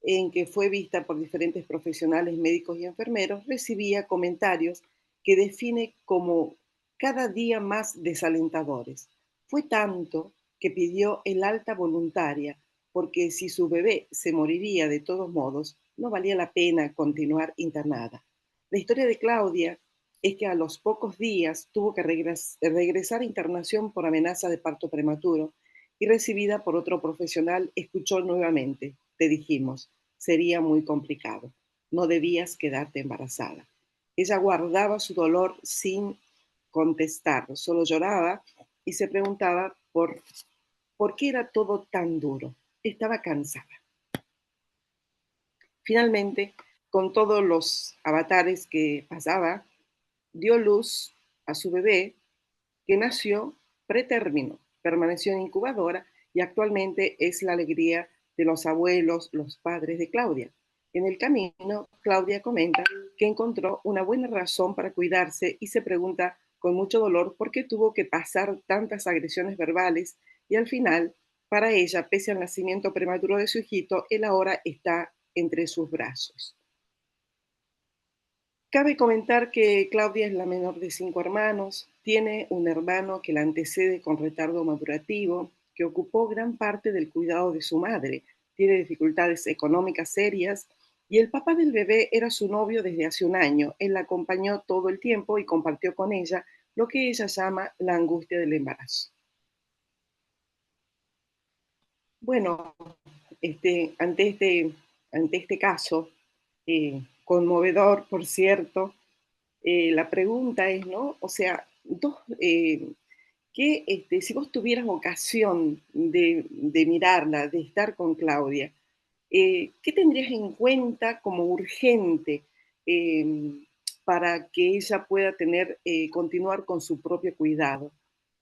en que fue vista por diferentes profesionales médicos y enfermeros, recibía comentarios que define como cada día más desalentadores. Fue tanto que pidió el alta voluntaria, porque si su bebé se moriría de todos modos, no valía la pena continuar internada. La historia de Claudia es que a los pocos días tuvo que regresar a internación por amenaza de parto prematuro y recibida por otro profesional, escuchó nuevamente: te dijimos, sería muy complicado, no debías quedarte embarazada. Ella guardaba su dolor sin contestar, solo lloraba y se preguntaba por qué era todo tan duro. Estaba cansada. Finalmente, con todos los avatares que pasaba, dio luz a su bebé, que nació pretérmino, permaneció en incubadora y actualmente es la alegría de los abuelos, los padres de Claudia. En el camino, Claudia comenta que encontró una buena razón para cuidarse y se pregunta con mucho dolor por qué tuvo que pasar tantas agresiones verbales y al final, para ella, pese al nacimiento prematuro de su hijito, él ahora está entre sus brazos. Cabe comentar que Claudia es la menor de 5 hermanos, tiene un hermano que la antecede con retardo madurativo, que ocupó gran parte del cuidado de su madre, tiene dificultades económicas serias y el papá del bebé era su novio desde hace un año. Él la acompañó todo el tiempo y compartió con ella lo que ella llama la angustia del embarazo. Bueno, ante este caso, conmovedor, por cierto, la pregunta es, ¿no? O sea, si vos tuvieras ocasión de mirarla, de estar con Claudia, ¿qué tendrías en cuenta como urgente para que ella pueda continuar con su propio cuidado?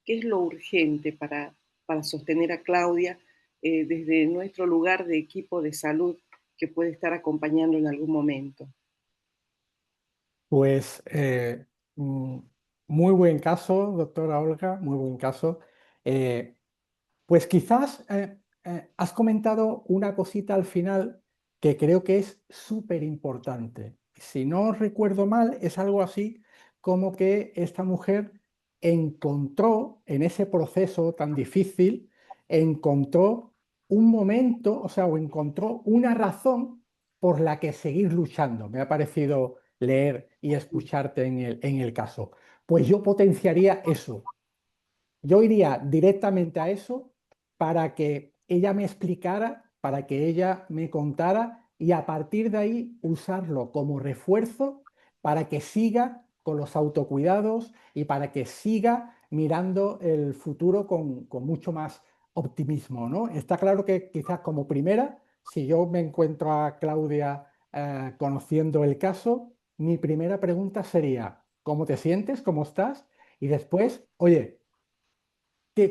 ¿Qué es lo urgente para sostener a Claudia desde nuestro lugar de equipo de salud que puede estar acompañando en algún momento? Pues muy buen caso, doctora Olga, muy buen caso. Eh, Pues quizás has comentado una cosita al final que creo que es súper importante. Si no recuerdo mal, es algo así como que esta mujer encontró en ese proceso tan difícil encontró un momento, o sea, o encontró una razón por la que seguir luchando. Me ha parecido leer y escucharte en el caso. Pues yo potenciaría eso. Yo iría directamente a eso para que ella me explicara, para que ella me contara y a partir de ahí usarlo como refuerzo para que siga con los autocuidados y para que siga mirando el futuro con mucho más optimismo, ¿no? Está claro que quizás como primera, si yo me encuentro a Claudia conociendo el caso, mi primera pregunta sería, ¿cómo te sientes? ¿Cómo estás? Y después, oye,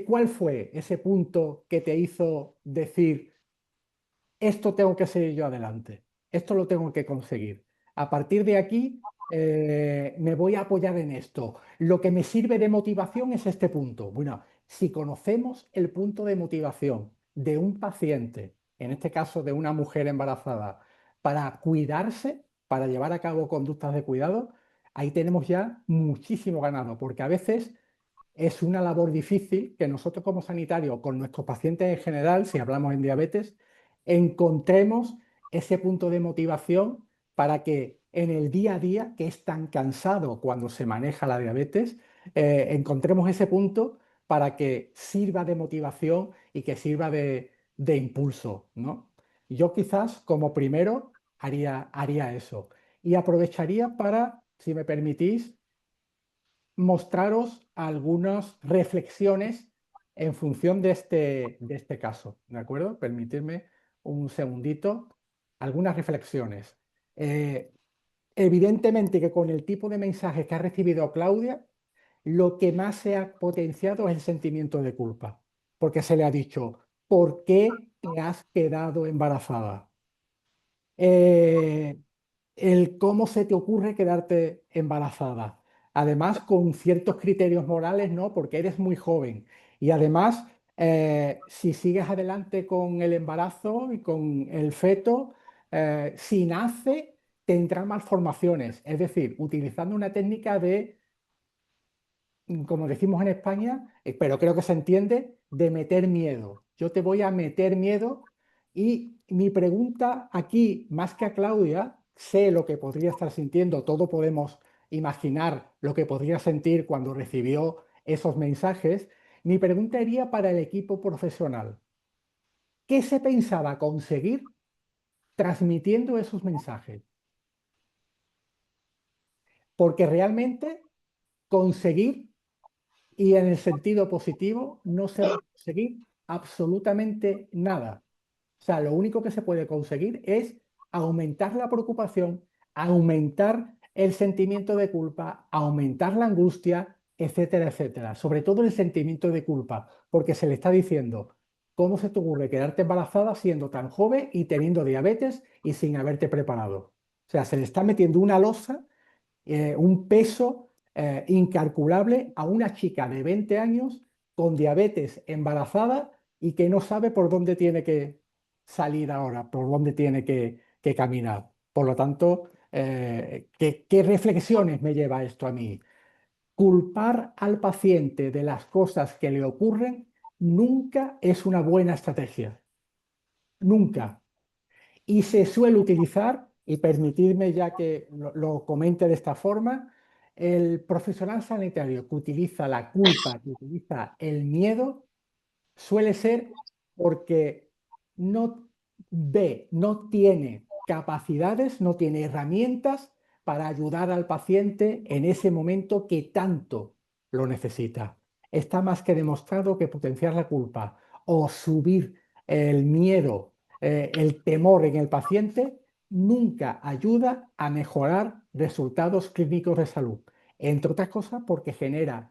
¿cuál fue ese punto que te hizo decir, esto tengo que seguir yo adelante, esto lo tengo que conseguir? A partir de aquí, me voy a apoyar en esto. Lo que me sirve de motivación es este punto. Bueno, si conocemos el punto de motivación de un paciente, en este caso de una mujer embarazada, para cuidarse, para llevar a cabo conductas de cuidado, ahí tenemos ya muchísimo ganado, porque a veces es una labor difícil que nosotros como sanitarios, con nuestros pacientes en general, si hablamos en diabetes, encontremos ese punto de motivación para que en el día a día, que es tan cansado cuando se maneja la diabetes, encontremos ese punto para que sirva de motivación y que sirva de impulso, ¿no? Yo quizás como primero haría eso y aprovecharía para, si me permitís, mostraros algunas reflexiones en función de este caso, ¿de acuerdo? Permitidme un segundito, algunas reflexiones. Eh, Evidentemente que con el tipo de mensaje que ha recibido Claudia, lo que más se ha potenciado es el sentimiento de culpa, porque se le ha dicho, ¿por qué te has quedado embarazada? Eh, el cómo se te ocurre quedarte embarazada. Además, con ciertos criterios morales, ¿no? Porque eres muy joven. Y además, si sigues adelante con el embarazo y con el feto, si nace, tendrá malformaciones. Es decir, utilizando una técnica de, como decimos en España, pero creo que se entiende, de meter miedo. Yo te voy a meter miedo y mi pregunta aquí, más que a Claudia, sé lo que podría estar sintiendo, todos podemos imaginar lo que podría sentir cuando recibió esos mensajes. Mi pregunta iría para el equipo profesional. ¿Qué se pensaba conseguir transmitiendo esos mensajes? Porque realmente conseguir, y en el sentido positivo, no se va a conseguir absolutamente nada. O sea, lo único que se puede conseguir es aumentar la preocupación, aumentar el sentimiento de culpa, aumentar la angustia, etcétera, etcétera. Sobre todo el sentimiento de culpa, porque se le está diciendo, ¿cómo se te ocurre quedarte embarazada siendo tan joven y teniendo diabetes y sin haberte preparado? O sea, se le está metiendo una losa, un peso incalculable a una chica de 20 años con diabetes embarazada y que no sabe por dónde tiene que salir ahora, por dónde tiene que caminar. Por lo tanto, ¿qué reflexiones me lleva esto a mí? Culpar al paciente de las cosas que le ocurren nunca es una buena estrategia. Nunca. Y se suele utilizar, y permitidme ya que lo comente de esta forma, el profesional sanitario que utiliza la culpa, que utiliza el miedo, suele ser porque no ve, no tiene capacidades, no tiene herramientas para ayudar al paciente en ese momento que tanto lo necesita. Está más que demostrado que potenciar la culpa o subir el miedo, el temor en el paciente, nunca ayuda a mejorar resultados clínicos de salud. Entre otras cosas porque genera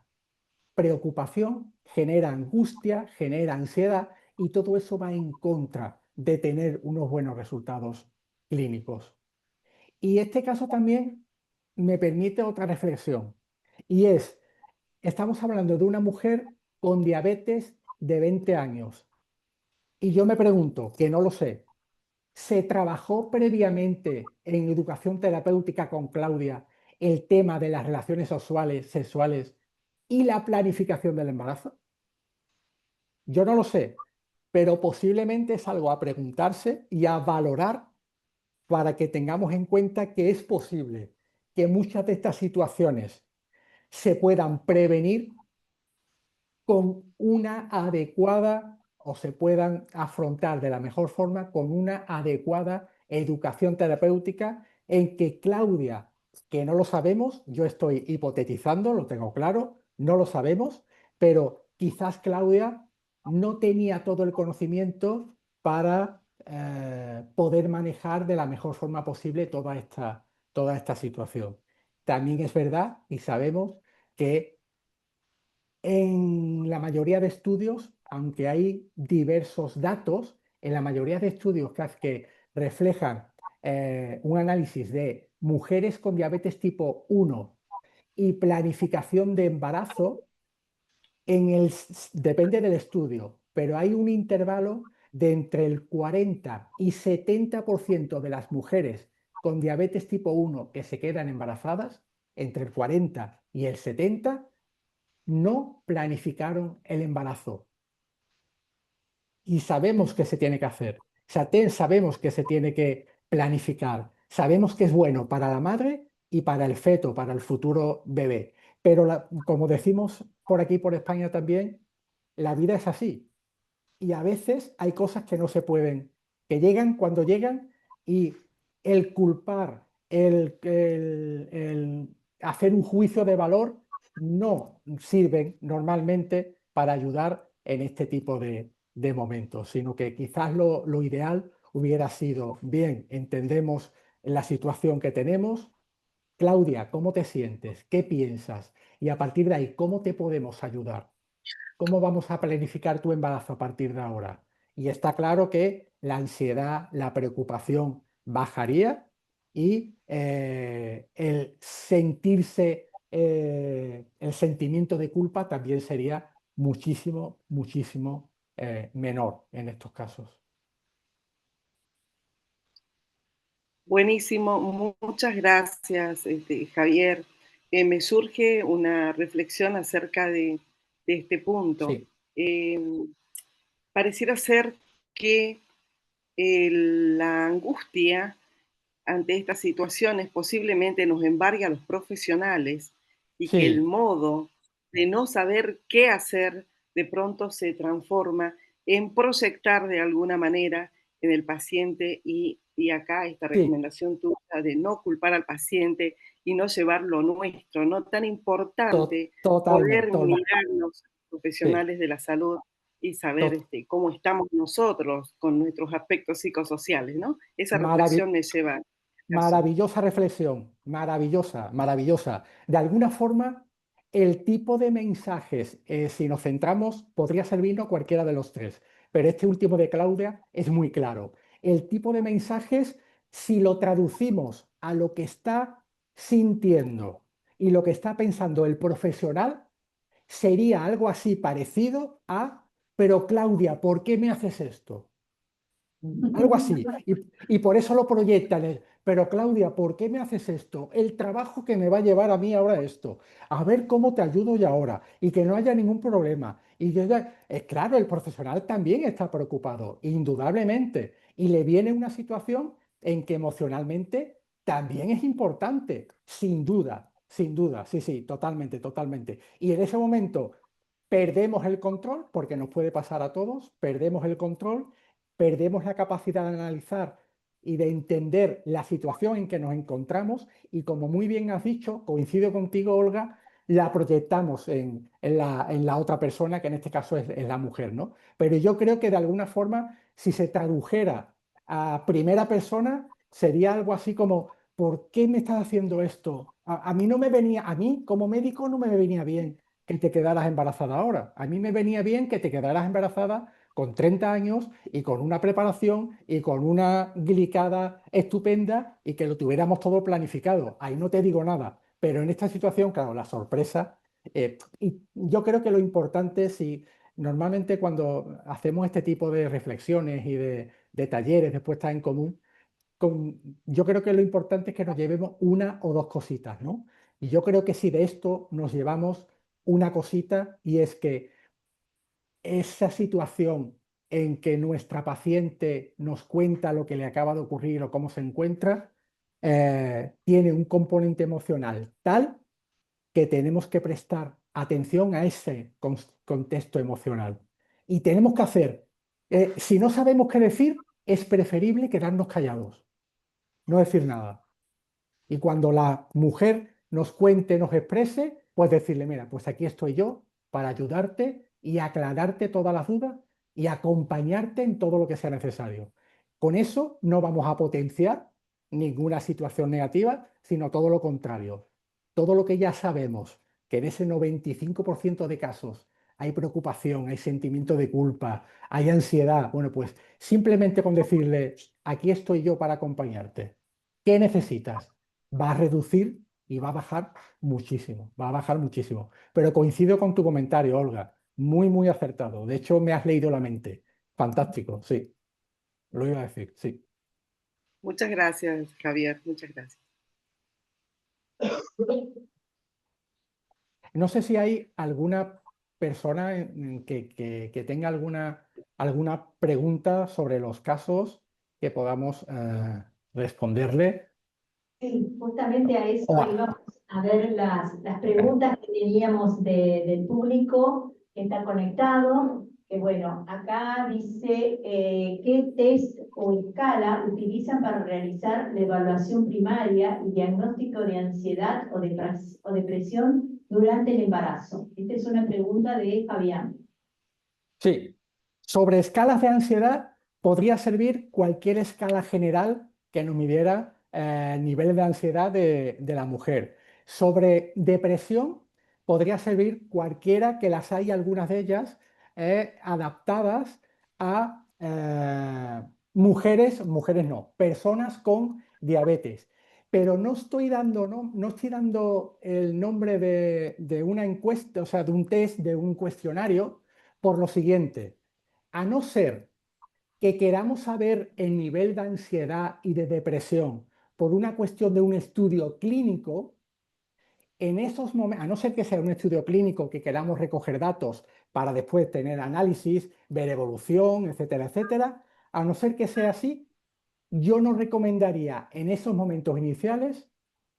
preocupación, genera angustia, genera ansiedad y todo eso va en contra de tener unos buenos resultados clínicos. Y este caso también me permite otra reflexión y es, estamos hablando de una mujer con diabetes de 20 años y yo me pregunto, que no lo sé, ¿se trabajó previamente en educación terapéutica con Claudia el tema de las relaciones sexuales y la planificación del embarazo? Yo no lo sé, pero posiblemente es algo a preguntarse y a valorar para que tengamos en cuenta que es posible que muchas de estas situaciones se puedan prevenir con una adecuada o se puedan afrontar de la mejor forma con una adecuada educación terapéutica en que Claudia, que no lo sabemos, yo estoy hipotetizando, lo tengo claro, no lo sabemos, pero quizás Claudia no tenía todo el conocimiento para poder manejar de la mejor forma posible toda esta situación. También es verdad y sabemos que en la mayoría de estudios, aunque hay diversos datos, en la mayoría de estudios que reflejan un análisis de mujeres con diabetes tipo 1 y planificación de embarazo, depende del estudio, pero hay un intervalo de entre el 40 y 70% de las mujeres con diabetes tipo 1 que se quedan embarazadas, entre el 40 y el 70, no planificaron el embarazo. Y sabemos que se tiene que hacer. Sabemos que se tiene que planificar. Sabemos que es bueno para la madre y para el feto, para el futuro bebé. Pero como decimos por aquí, por España también, la vida es así. Y a veces hay cosas que no se pueden, que llegan cuando llegan, y el culpar, el hacer un juicio de valor no sirven normalmente para ayudar en este tipo de momentos, sino que quizás lo ideal hubiera sido, bien, entendemos la situación que tenemos. Claudia, ¿cómo te sientes? ¿Qué piensas? Y a partir de ahí, ¿cómo te podemos ayudar? ¿Cómo vamos a planificar tu embarazo a partir de ahora? Y está claro que la ansiedad, la preocupación bajaría y el sentirse, el sentimiento de culpa también sería muchísimo, muchísimo menor en estos casos. Buenísimo, muchas gracias, Javier. Me surge una reflexión acerca de este punto. Sí, Eh, Pareciera ser que la angustia ante estas situaciones posiblemente nos embargue a los profesionales y que el sí, modo de no saber qué hacer de pronto se transforma en proyectar de alguna manera en el paciente y acá esta sí, recomendación tuya de no culpar al paciente y no llevar lo nuestro, no tan importante totalmente, poder mirar los sí, profesionales de la salud y saber tot- cómo estamos nosotros con nuestros aspectos psicosociales, ¿no? Esa maravi- reflexión me lleva a este caso. Maravillosa reflexión, maravillosa, maravillosa. De alguna forma, el tipo de mensajes, si nos centramos, podría servirnos cualquiera de los tres, pero este último de Claudia es muy claro. El tipo de mensajes, si lo traducimos a lo que está sintiendo y lo que está pensando el profesional, sería algo así parecido a, pero Claudia, ¿por qué me haces esto? Algo así. Y por eso lo proyectan. Pero Claudia, ¿por qué me haces esto? El trabajo que me va a llevar a mí ahora esto. A ver cómo te ayudo yo ahora. Y que no haya ningún problema. Y yo ya, claro, el profesional también está preocupado, indudablemente. Y le viene una situación en que emocionalmente también es importante. Sin duda, sin duda. Sí, sí, totalmente, totalmente. Y en ese momento perdemos el control, porque nos puede pasar a todos, perdemos el control, perdemos la capacidad de analizar y de entender la situación en que nos encontramos, y como muy bien has dicho, coincido contigo, Olga, la proyectamos en la otra persona, que en este caso es la mujer, ¿no? Pero yo creo que de alguna forma, si se tradujera a primera persona, sería algo así como, ¿por qué me estás haciendo esto? A mí no me venía, a mí como médico no me venía bien que te quedaras embarazada ahora. A mí me venía bien que te quedaras embarazada con 30 años y con una preparación y con una glicada estupenda y que lo tuviéramos todo planificado. Ahí no te digo nada, pero en esta situación, claro, la sorpresa. Y yo creo que lo importante, si normalmente cuando hacemos este tipo de reflexiones y de talleres de puesta en común, yo creo que lo importante es que nos llevemos una o dos cositas, ¿no? Y yo creo que si de esto nos llevamos una cosita, y es que esa situación en que nuestra paciente nos cuenta lo que le acaba de ocurrir o cómo se encuentra, tiene un componente emocional tal que tenemos que prestar atención a ese contexto emocional. Y tenemos que hacer, si no sabemos qué decir, es preferible quedarnos callados, no decir nada. Y cuando la mujer nos cuente, nos exprese, pues decirle, mira, pues aquí estoy yo para ayudarte y aclararte todas las dudas y acompañarte en todo lo que sea necesario. Con eso no vamos a potenciar ninguna situación negativa, sino todo lo contrario. Todo lo que ya sabemos, que en ese 95% de casos hay preocupación, hay sentimiento de culpa, hay ansiedad, bueno, pues simplemente con decirle, aquí estoy yo para acompañarte. ¿Qué necesitas? Va a reducir y va a bajar muchísimo, va a bajar muchísimo. Pero coincido con tu comentario, Olga, muy, muy acertado. De hecho, me has leído la mente. Fantástico, sí, lo iba a decir, sí. Muchas gracias, Javier, muchas gracias. No sé si hay alguna persona que tenga alguna pregunta sobre los casos que podamos responderle. Sí, justamente a eso O íbamos a ver las preguntas que teníamos del público que está conectado. Que bueno, acá dice, ¿qué test o escala utilizan para realizar la evaluación primaria y diagnóstico de ansiedad o depresión durante el embarazo? Esta es una pregunta de Fabián. Sí, sobre escalas de ansiedad podría servir cualquier escala general que nos midiera niveles de ansiedad de la mujer. Sobre depresión podría servir cualquiera, que las hay algunas de ellas adaptadas a mujeres no, personas con diabetes. Pero no estoy dando el nombre de una encuesta, o sea, de un test, de un cuestionario por lo siguiente: a no ser que queramos saber el nivel de ansiedad y de depresión por una cuestión de un estudio clínico, en esos momentos, a no ser que sea un estudio clínico que queramos recoger datos para después tener análisis, ver evolución, etcétera, etcétera, a no ser que sea así, yo no recomendaría en esos momentos iniciales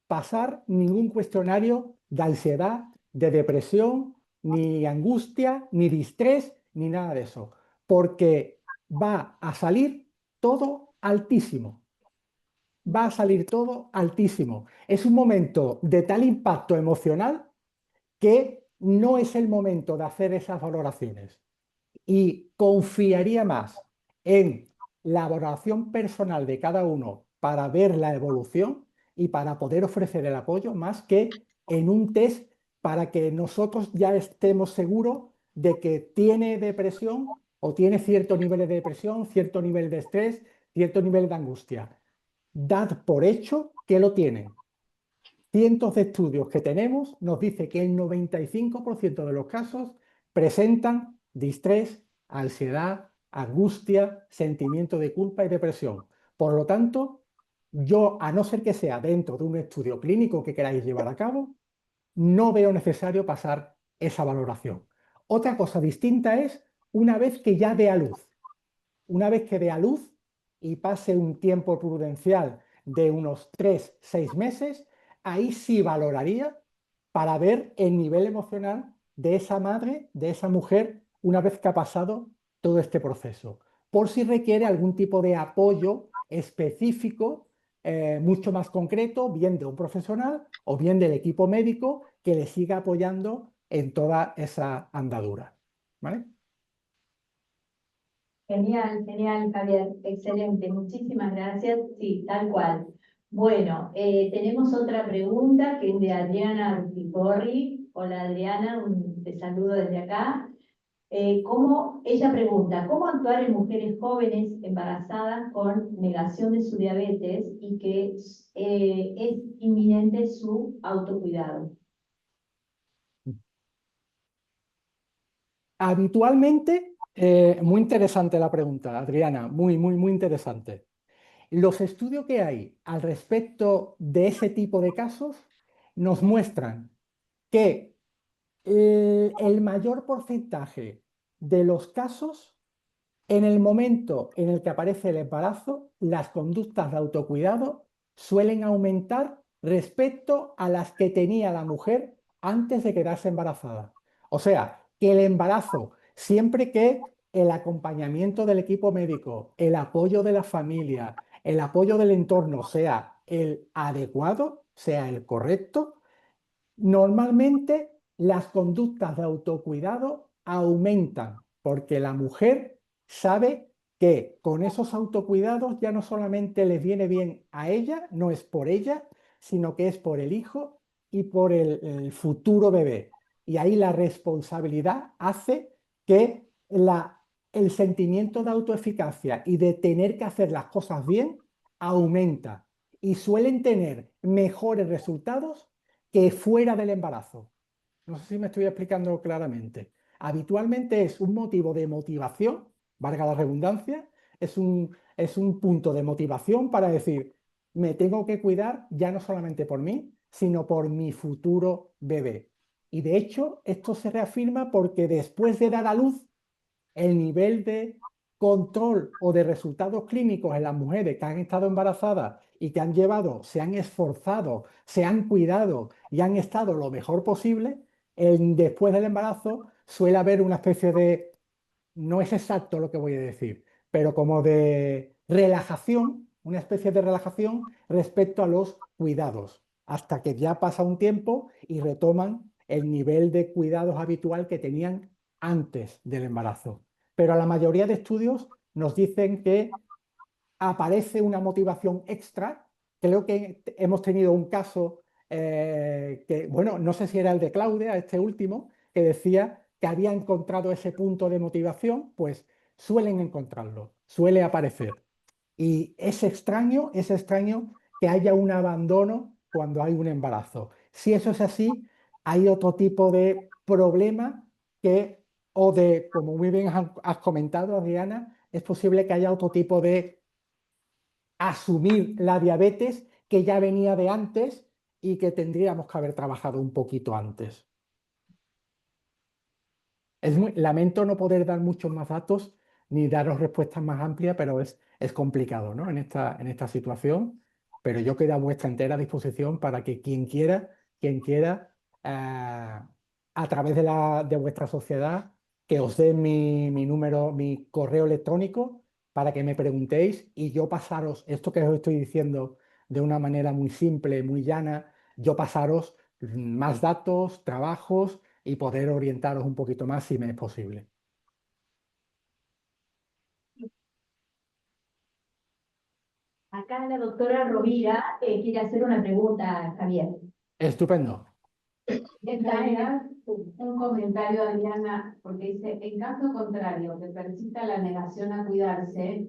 pasar ningún cuestionario de ansiedad, de depresión, ni angustia, ni distrés, ni nada de eso, porque va a salir todo altísimo. Va a salir todo altísimo. Es un momento de tal impacto emocional que no es el momento de hacer esas valoraciones, y confiaría más en la valoración personal de cada uno para ver la evolución y para poder ofrecer el apoyo, más que en un test para que nosotros ya estemos seguros de que tiene depresión o tiene cierto nivel de depresión, cierto nivel de estrés, cierto nivel de angustia. Dad por hecho que lo tienen. Cientos de estudios que tenemos nos dice que el 95% de los casos presentan distrés, ansiedad, angustia, sentimiento de culpa y depresión. Por lo tanto, yo, a no ser que sea dentro de un estudio clínico que queráis llevar a cabo, no veo necesario pasar esa valoración. Otra cosa distinta es una vez que ya dé a luz. Una vez que dé a luz y pase un tiempo prudencial de unos 3, 6 meses, ahí sí valoraría para ver el nivel emocional de esa madre, de esa mujer, una vez que ha pasado todo este proceso, por si requiere algún tipo de apoyo específico, mucho más concreto, bien de un profesional o bien del equipo médico que le siga apoyando en toda esa andadura. ¿Vale? Genial, genial, Javier. Excelente. Muchísimas gracias. Sí, tal cual. Bueno, tenemos otra pregunta que es de Adriana Artiporri. Hola Adriana, te saludo desde acá. Ella pregunta, ¿cómo actuar en mujeres jóvenes embarazadas con negación de su diabetes y que es inminente su autocuidado? Habitualmente, muy interesante la pregunta, Adriana, muy, muy, muy interesante. Los estudios que hay al respecto de ese tipo de casos nos muestran que el mayor porcentaje de los casos En el momento en el que aparece el embarazo, las conductas de autocuidado suelen aumentar respecto a las que tenía la mujer antes de quedarse embarazada. O sea, que el embarazo, siempre que el acompañamiento del equipo médico, el apoyo de la familia, el apoyo del entorno sea el adecuado, sea el correcto, normalmente las conductas de autocuidado aumentan porque la mujer sabe que con esos autocuidados ya no solamente les viene bien a ella, no es por ella, sino que es por el hijo y por el futuro bebé. Y ahí la responsabilidad hace que el sentimiento de autoeficacia y de tener que hacer las cosas bien aumenta y suelen tener mejores resultados que fuera del embarazo. No sé si me estoy explicando claramente. Habitualmente es un motivo de motivación, valga la redundancia, es un punto de motivación para decir, me tengo que cuidar ya no solamente por mí, sino por mi futuro bebé. Y de hecho, esto se reafirma porque después de dar a luz, el nivel de control o de resultados clínicos en las mujeres que han estado embarazadas y que han llevado, se han esforzado, se han cuidado y han estado lo mejor posible, después del embarazo suele haber una especie de, no es exacto lo que voy a decir, pero como de relajación, una especie de relajación respecto a los cuidados, hasta que ya pasa un tiempo y retoman el nivel de cuidados habitual que tenían antes del embarazo. Pero la mayoría de estudios nos dicen que aparece una motivación extra. Creo que hemos tenido un caso que, bueno, no sé si era el de Claudia, este último, que decía que había encontrado ese punto de motivación, pues suelen encontrarlo, suele aparecer. Y es extraño que haya un abandono cuando hay un embarazo. Si eso es así, hay otro tipo de problema que, o de, como muy bien has comentado, Adriana, es posible que haya otro tipo de asumir la diabetes que ya venía de antes y que tendríamos que haber trabajado un poquito antes. Lamento no poder dar muchos más datos ni daros respuestas más amplias, pero es complicado, ¿no? En esta situación, pero yo quedo a vuestra entera disposición para que quien quiera, a través de vuestra sociedad, que os dé mi número, mi correo electrónico para que me preguntéis y yo pasaros esto que os estoy diciendo de una manera muy simple, muy llana, yo pasaros más datos, trabajos y poder orientaros un poquito más si me es posible. Acá la doctora Rovira quiere hacer una pregunta a Javier. Estupendo. En realidad, un comentario, Adriana, porque dice, en caso contrario, que persista la negación a cuidarse,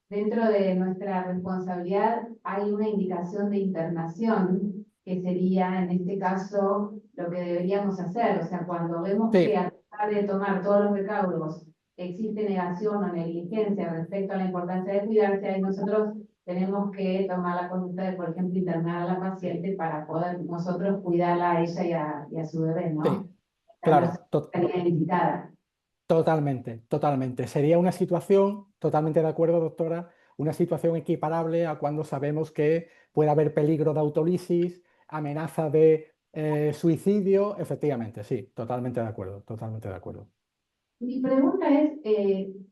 dentro de nuestra responsabilidad hay una indicación de internación, que sería en este caso lo que deberíamos hacer. O sea, cuando vemos Sí, que a pesar de tomar todos los recaudos, existe negación o negligencia respecto a la importancia de cuidarse, ahí nosotros tenemos que tomar la conducta de, por ejemplo, internar a la paciente para poder nosotros cuidarla a ella y a su bebé, ¿no? sí, La claro, persona indicada. totalmente, totalmente. Sería una situación, totalmente de acuerdo, doctora, una situación equiparable a cuando sabemos que puede haber peligro de autólisis, amenaza de suicidio, efectivamente, sí, totalmente de acuerdo, totalmente de acuerdo. Mi pregunta es,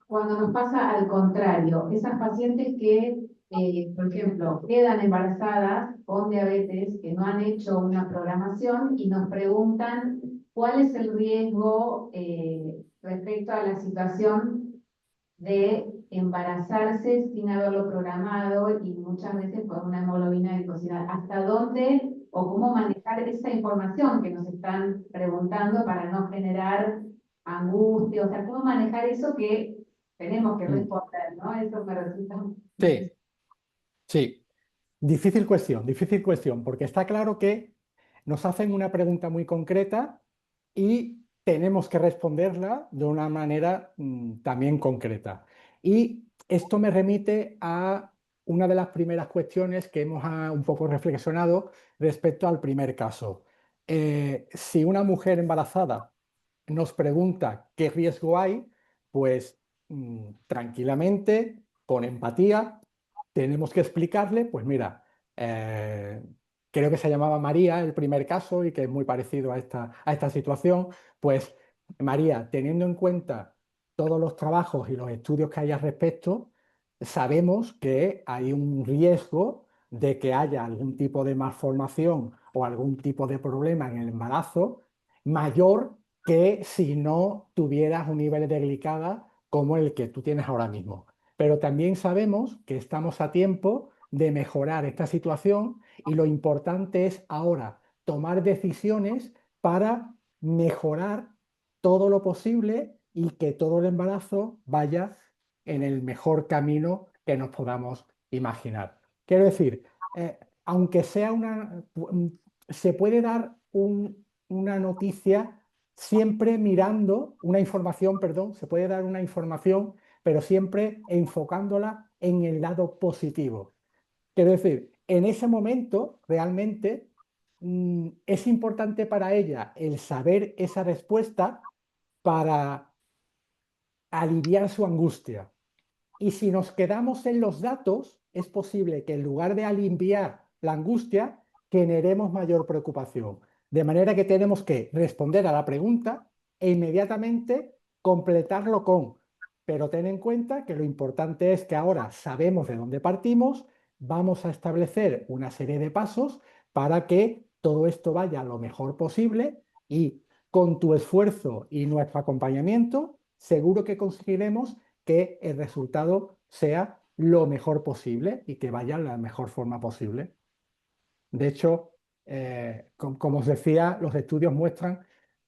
cuando nos pasa al contrario, esas pacientes que, por ejemplo, quedan embarazadas con diabetes, que no han hecho una programación y nos preguntan cuál es el riesgo respecto a la situación de embarazarse sin haberlo programado y muchas veces con una hemoglobina glicosilada. ¿Hasta dónde o cómo manejar esa información que nos están preguntando para no generar angustia? O sea, cómo manejar eso que tenemos que responder, ¿no? Eso me resulta... Sí, sí. Difícil cuestión, porque está claro que nos hacen una pregunta muy concreta y tenemos que responderla de una manera también concreta. Y esto me remite a una de las primeras cuestiones que hemos un poco reflexionado respecto al primer caso. Si una mujer embarazada nos pregunta qué riesgo hay, pues tranquilamente, con empatía, tenemos que explicarle, pues mira, eh, creo que se llamaba María el primer caso y que es muy parecido a esta situación, pues María, teniendo en cuenta todos los trabajos y los estudios que hay al respecto, sabemos que hay un riesgo de que haya algún tipo de malformación o algún tipo de problema en el embarazo mayor que si no tuvieras un nivel de glicada como el que tú tienes ahora mismo. Pero también sabemos que estamos a tiempo de mejorar esta situación y lo importante es ahora tomar decisiones para mejorar todo lo posible y que todo el embarazo vaya en el mejor camino que nos podamos imaginar. Quiero decir, aunque sea se puede dar una noticia siempre mirando una información, perdón, se puede dar una información, pero siempre enfocándola en el lado positivo. Quiero decir, en ese momento realmente es importante para ella el saber esa respuesta para aliviar su angustia. Y si nos quedamos en los datos, es posible que en lugar de aliviar la angustia, generemos mayor preocupación. De manera que tenemos que responder a la pregunta e inmediatamente completarlo con, pero ten en cuenta que lo importante es que ahora sabemos de dónde partimos, vamos a establecer una serie de pasos para que todo esto vaya lo mejor posible y con tu esfuerzo y nuestro acompañamiento, seguro que conseguiremos que el resultado sea lo mejor posible y que vaya de la mejor forma posible. De hecho, como os decía, los estudios muestran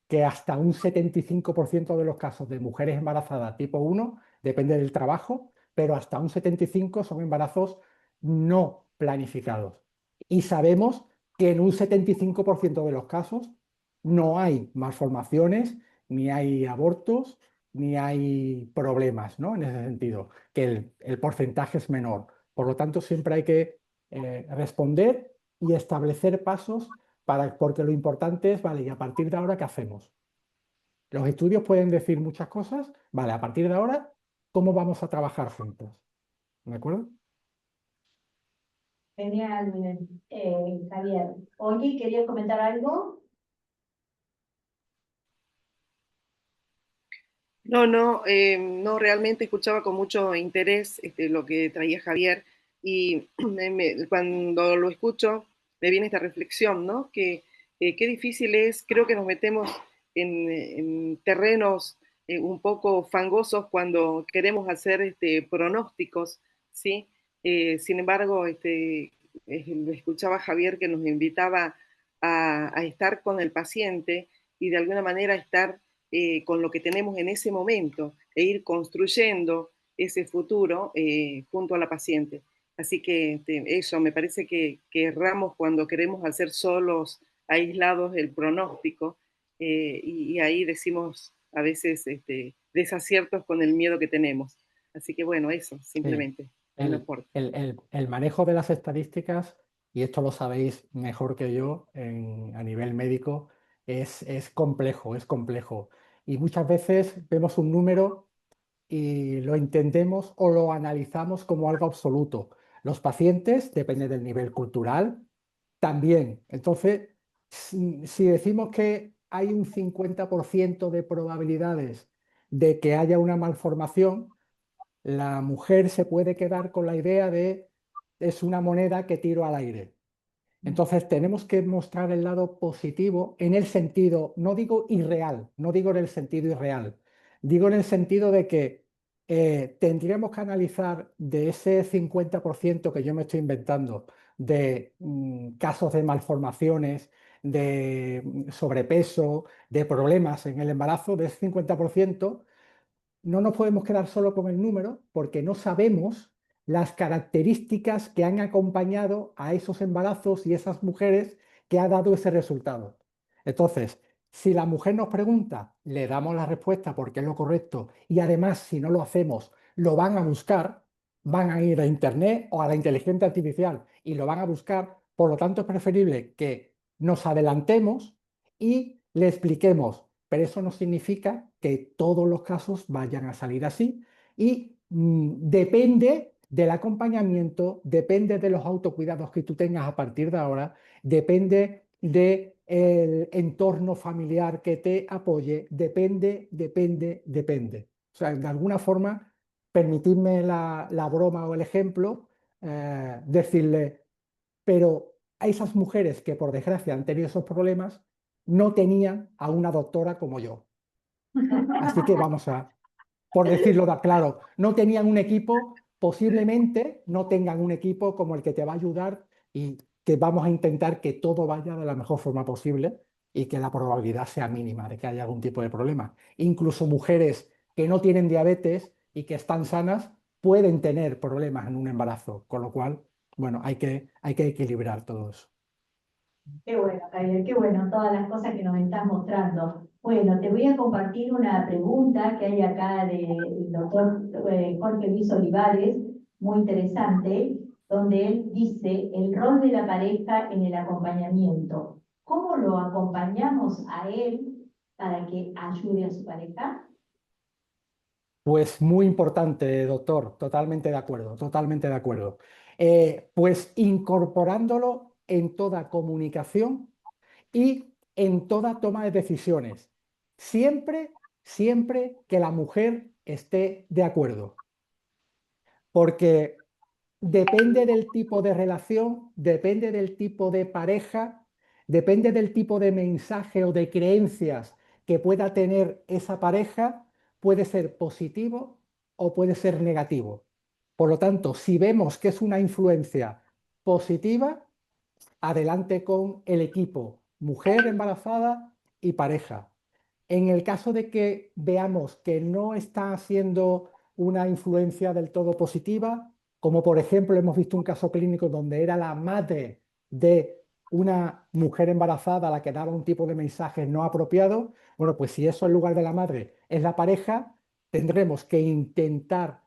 que hasta un 75% de los casos de mujeres embarazadas tipo 1, depende del trabajo, pero hasta un 75% son embarazos no planificados. Y sabemos que en un 75% de los casos no hay malformaciones, ni hay abortos, ni hay problemas, ¿no? En ese sentido, que el porcentaje es menor. Por lo tanto, siempre hay que responder y establecer pasos porque lo importante es, vale, ¿y a partir de ahora qué hacemos? Los estudios pueden decir muchas cosas, vale, a partir de ahora, ¿cómo vamos a trabajar juntos? ¿De acuerdo? Genial, Javier. Oye, ¿querías comentar algo? No, realmente escuchaba con mucho interés lo que traía Javier y cuando lo escucho me viene esta reflexión, ¿no? Que qué difícil es, creo que nos metemos en terrenos un poco fangosos cuando queremos hacer pronósticos, ¿sí? Sin embargo, escuchaba a Javier que nos invitaba a estar con el paciente y de alguna manera estar con lo que tenemos en ese momento e ir construyendo ese futuro junto a la paciente. Así que eso, me parece que erramos cuando queremos hacer solos, aislados el pronóstico y ahí decimos a veces desaciertos con el miedo que tenemos. Así que bueno, eso, Sí. simplemente, un aporte. El manejo de las estadísticas, y esto lo sabéis mejor que yo a nivel médico, es complejo, es complejo. Y muchas veces vemos un número y lo entendemos o lo analizamos como algo absoluto. Los pacientes, depende del nivel cultural, también. Entonces, si decimos que hay un 50% de probabilidades de que haya una malformación, la mujer se puede quedar con la idea de es una moneda que tiro al aire. Entonces tenemos que mostrar el lado positivo en el sentido, no digo irreal, no digo en el sentido irreal, digo en el sentido de que tendríamos que analizar de ese 50% que yo me estoy inventando de casos de malformaciones, de sobrepeso, de problemas en el embarazo, de ese 50%, no nos podemos quedar solo con el número porque no sabemos las características que han acompañado a esos embarazos y esas mujeres que ha dado ese resultado. Entonces, si la mujer nos pregunta, le damos la respuesta porque es lo correcto y además si no lo hacemos, lo van a buscar, van a ir a Internet o a la inteligencia artificial y lo van a buscar. Por lo tanto, es preferible que nos adelantemos y le expliquemos, pero eso no significa que todos los casos vayan a salir así y depende del acompañamiento, depende de los autocuidados que tú tengas a partir de ahora, depende del entorno familiar que te apoye, depende. O sea, de alguna forma, permitidme la broma o el ejemplo, decirle, pero a esas mujeres que por desgracia han tenido esos problemas, no tenían a una doctora como yo. Así que vamos a, por decirlo claro, no tenían un equipo, posiblemente no tengan un equipo como el que te va a ayudar y que vamos a intentar que todo vaya de la mejor forma posible y que la probabilidad sea mínima de que haya algún tipo de problema. Incluso mujeres que no tienen diabetes y que están sanas pueden tener problemas en un embarazo, con lo cual, bueno, hay que equilibrar todo eso. Qué bueno, Javier, qué bueno, todas las cosas que nos estás mostrando. Bueno, te voy a compartir una pregunta que hay acá del doctor Jorge Luis Olivares, muy interesante, donde él dice el rol de la pareja en el acompañamiento. ¿Cómo lo acompañamos a él para que ayude a su pareja? Pues muy importante, doctor, totalmente de acuerdo, totalmente de acuerdo. Pues incorporándolo en toda comunicación y en toda toma de decisiones, siempre que la mujer esté de acuerdo, porque depende del tipo de relación, depende del tipo de pareja, depende del tipo de mensaje o de creencias que pueda tener esa pareja, puede ser positivo o puede ser negativo. Por lo tanto, si vemos que es una influencia positiva, adelante con el equipo, mujer embarazada y pareja. En el caso de que veamos que no está siendo una influencia del todo positiva, como por ejemplo hemos visto un caso clínico donde era la madre de una mujer embarazada a la que daba un tipo de mensaje no apropiado, bueno, pues si eso en lugar de la madre es la pareja, tendremos que intentar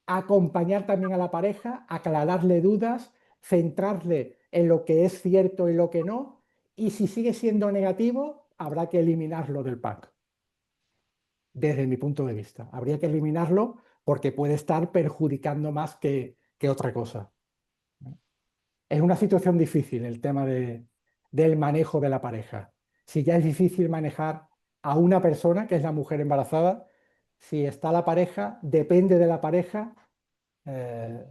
acompañar también a la pareja, aclararle dudas, centrarle en lo que es cierto y lo que no, y si sigue siendo negativo, habrá que eliminarlo del pack. Desde mi punto de vista, habría que eliminarlo porque puede estar perjudicando más que otra cosa. Es una situación difícil el tema del manejo de la pareja. Si ya es difícil manejar a una persona, que es la mujer embarazada, si está la pareja, depende de la pareja,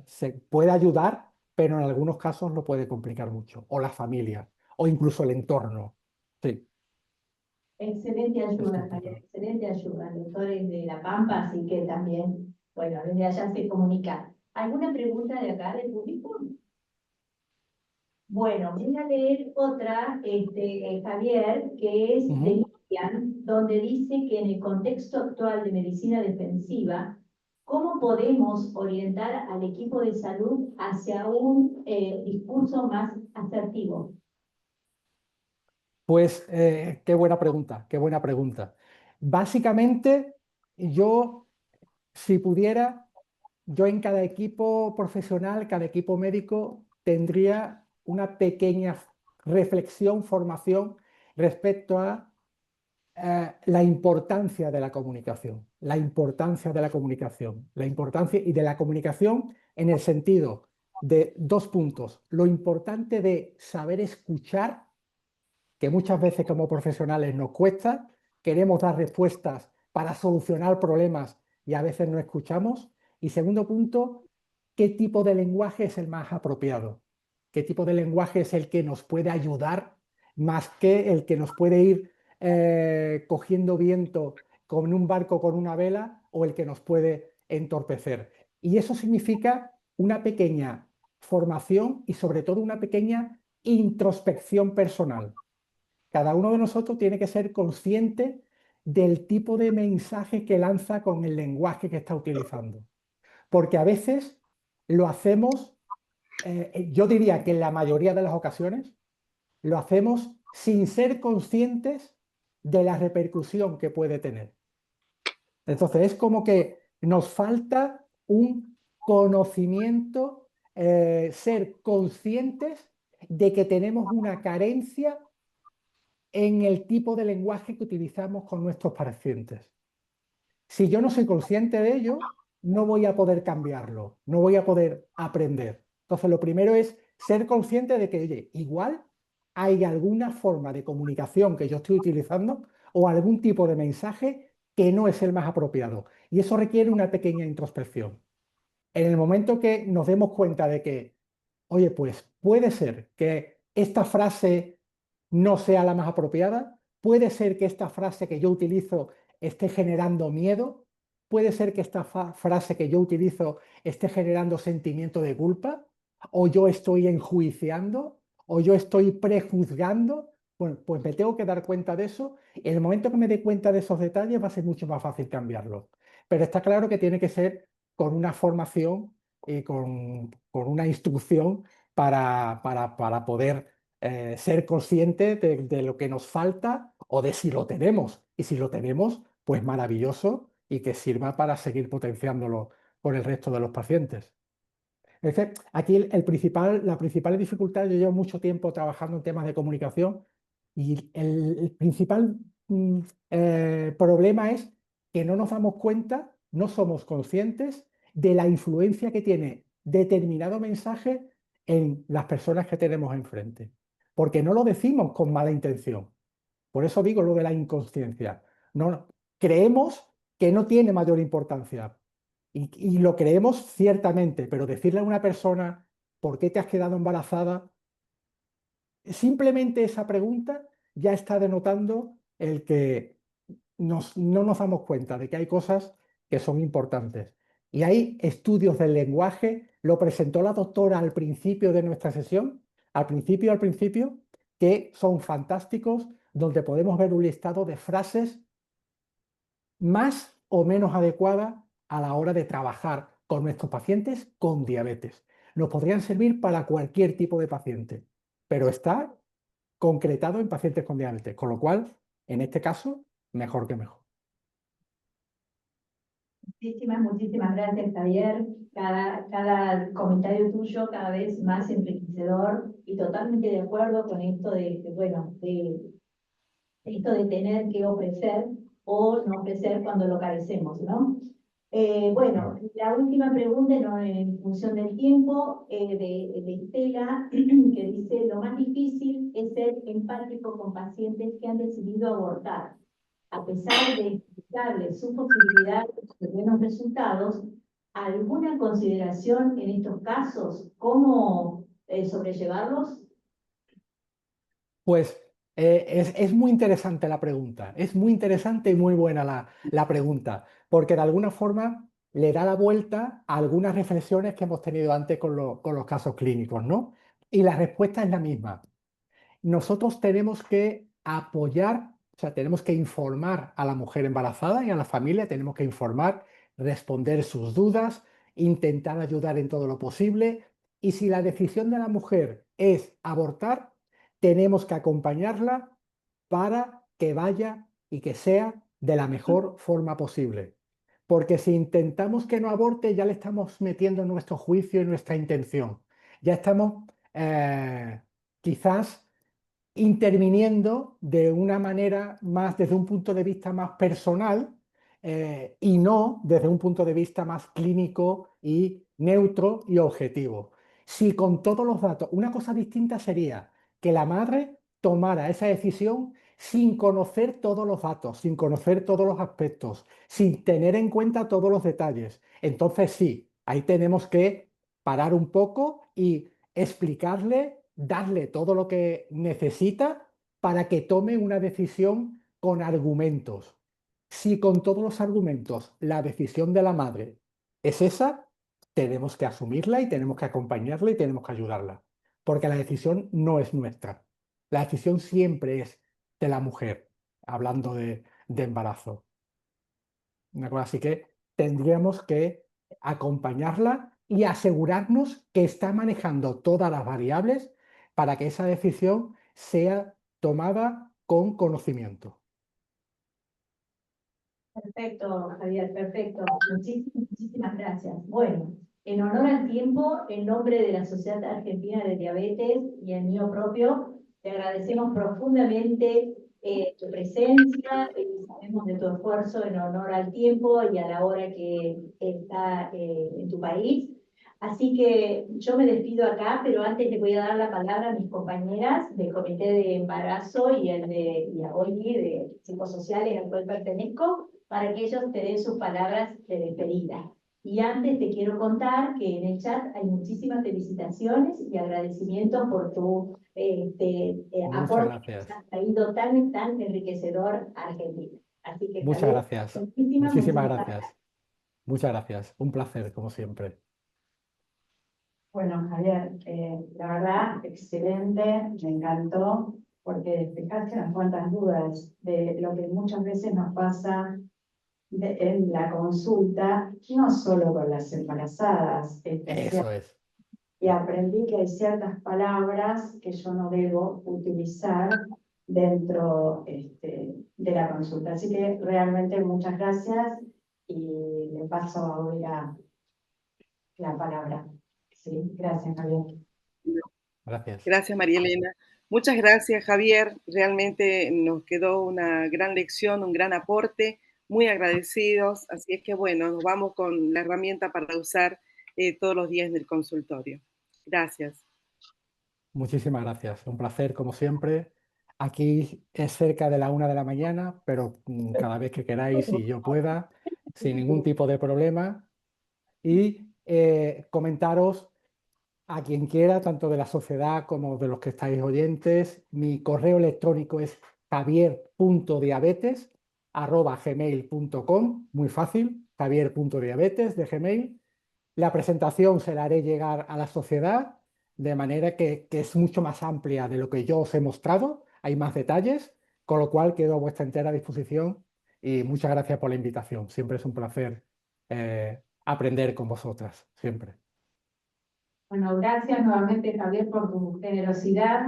se puede ayudar, pero en algunos casos lo puede complicar mucho, o la familia, o incluso el entorno. Sí, Excelente es ayuda, Javier, complicado. excelente ayuda. El doctor es de La Pampa, así que también, bueno, desde allá se comunica. ¿Alguna pregunta de acá del público? Bueno, voy a leer otra, Javier, que es de Ujú. Lilian, donde dice que en el contexto actual de medicina defensiva, ¿cómo podemos orientar al equipo de salud hacia un discurso más asertivo? Pues qué buena pregunta, qué buena pregunta. Básicamente, yo, si pudiera, yo en cada equipo profesional, cada equipo médico, tendría una pequeña reflexión, formación respecto a la importancia de la comunicación, la importancia de la comunicación, la importancia y de la comunicación en el sentido de dos puntos. Lo importante de saber escuchar, que muchas veces como profesionales nos cuesta, queremos dar respuestas para solucionar problemas y a veces no escuchamos. Y segundo punto, ¿qué tipo de lenguaje es el más apropiado? ¿Qué tipo de lenguaje es el que nos puede ayudar más que el que nos puede ir cogiendo viento con un barco con una vela o el que nos puede entorpecer? Y eso significa una pequeña formación y sobre todo una pequeña introspección personal. Cada uno de nosotros tiene que ser consciente del tipo de mensaje que lanza con el lenguaje que está utilizando. Porque a veces lo hacemos, yo diría que en la mayoría de las ocasiones, lo hacemos sin ser conscientes de la repercusión que puede tener. Entonces es como que nos falta un conocimiento, ser conscientes de que tenemos una carencia en el tipo de lenguaje que utilizamos con nuestros pacientes. Si yo no soy consciente de ello, no voy a poder cambiarlo, no voy a poder aprender. Entonces, lo primero es ser consciente de que, oye, igual hay alguna forma de comunicación que yo estoy utilizando o algún tipo de mensaje que no es el más apropiado. Y eso requiere una pequeña introspección. En el momento que nos demos cuenta de que, oye, pues puede ser que esta frase no sea la más apropiada, puede ser que esta frase que yo utilizo esté generando miedo, puede ser que esta frase que yo utilizo esté generando sentimiento de culpa, o yo estoy enjuiciando, o yo estoy prejuzgando. Bueno, pues me tengo que dar cuenta de eso. Y en el momento que me dé cuenta de esos detalles va a ser mucho más fácil cambiarlo. Pero está claro que tiene que ser con una formación y con una instrucción para poder ser consciente de lo que nos falta o de si lo tenemos. Y si lo tenemos, pues maravilloso y que sirva para seguir potenciándolo con el resto de los pacientes. Es que aquí la principal dificultad, yo llevo mucho tiempo trabajando en temas de comunicación y el principal problema es que no nos damos cuenta, no somos conscientes de la influencia que tiene determinado mensaje en las personas que tenemos enfrente, porque no lo decimos con mala intención. Por eso digo lo de la inconsciencia. No, creemos que no tiene mayor importancia, y lo creemos ciertamente, pero decirle a una persona, ¿por qué te has quedado embarazada? Simplemente esa pregunta ya está denotando el que no nos damos cuenta de que hay cosas que son importantes. Y hay estudios del lenguaje, lo presentó la doctora al principio de nuestra sesión, al principio, que son fantásticos, donde podemos ver un listado de frases más o menos adecuada a la hora de trabajar con nuestros pacientes con diabetes. Nos podrían servir para cualquier tipo de paciente, pero está concretado en pacientes con diabetes, con lo cual, en este caso, mejor que mejor. Muchísimas gracias, Javier. Cada comentario tuyo cada vez más enriquecedor y totalmente de acuerdo con esto de esto de tener que ofrecer o no ofrecer cuando lo carecemos, ¿no? Bueno, la última pregunta, ¿no? En función del tiempo, de Estela, que dice, lo más difícil es ser empático con pacientes que han decidido abortar. A pesar de explicarles su posibilidad de buenos resultados, ¿alguna consideración en estos casos? ¿Cómo sobrellevarlos? Pues es muy interesante la pregunta, es muy interesante y muy buena la pregunta, porque de alguna forma le da la vuelta a algunas reflexiones que hemos tenido antes con los casos clínicos, ¿no? Y la respuesta es la misma. Nosotros tenemos que apoyar, o sea, tenemos que informar a la mujer embarazada y a la familia, tenemos que informar, responder sus dudas, intentar ayudar en todo lo posible. Y si la decisión de la mujer es abortar, tenemos que acompañarla para que vaya y que sea de la mejor forma posible. Porque si intentamos que no aborte, ya le estamos metiendo nuestro juicio y nuestra intención. Ya estamos quizás interviniendo de una manera más desde un punto de vista más personal y no desde un punto de vista más clínico y neutro y objetivo. Si con todos los datos, una cosa distinta sería que la madre tomara esa decisión sin conocer todos los datos, sin conocer todos los aspectos, sin tener en cuenta todos los detalles. Entonces sí, ahí tenemos que parar un poco y explicarle, darle todo lo que necesita para que tome una decisión con argumentos. Si con todos los argumentos la decisión de la madre es esa, tenemos que asumirla y tenemos que acompañarla y tenemos que ayudarla, porque la decisión no es nuestra. La decisión siempre es de la mujer, hablando de embarazo. Una cosa así que tendríamos que acompañarla y asegurarnos que está manejando todas las variables para que esa decisión sea tomada con conocimiento. Perfecto, Javier, perfecto. Muchísimas gracias. Bueno, en honor al tiempo, en nombre de la Sociedad Argentina de Diabetes y el mío propio, te agradecemos profundamente tu presencia y sabemos de tu esfuerzo en honor al tiempo y a la hora que está en tu país. Así que yo me despido acá, pero antes le voy a dar la palabra a mis compañeras del Comité de Embarazo y a Olgi de Psicosociales al cual pertenezco, para que ellos te den sus palabras de despedida. Y antes te quiero contar que en el chat hay muchísimas felicitaciones y agradecimientos por tu Muchas aporte que gracias. has traído tan enriquecedor a Argentina. Así que Muchas Javier, gracias. muchísimas Muchísimas gracias. gracias. Muchas gracias. Un placer, como siempre. Bueno, Javier, la verdad, excelente, me encantó, porque despejaste unas cuantas dudas de lo que muchas veces nos pasa en la consulta, no solo con las embarazadas, Eso es. y aprendí que hay ciertas palabras que yo no debo utilizar dentro de la consulta. Así que realmente muchas gracias y le paso ahora la palabra. Sí, gracias, Javier. Gracias. Gracias, María Elena. Muchas gracias, Javier. Realmente nos quedó una gran lección, un gran aporte. Muy agradecidos. Así es que, bueno, nos vamos con la herramienta para usar todos los días en el consultorio. Gracias. Muchísimas gracias. Un placer, como siempre. Aquí es cerca de la 1 de la mañana, pero cada vez que queráis y yo pueda, sin ningún tipo de problema. Y comentaros a quien quiera, tanto de la sociedad como de los que estáis oyentes, mi correo electrónico es javier.diabetes@gmail.com, muy fácil, javier.diabetes de Gmail. La presentación se la haré llegar a la sociedad, de manera que es mucho más amplia de lo que yo os he mostrado, hay más detalles, con lo cual quedo a vuestra entera disposición y muchas gracias por la invitación. Siempre es un placer aprender con vosotras, siempre. Bueno, gracias nuevamente, Javier, por tu generosidad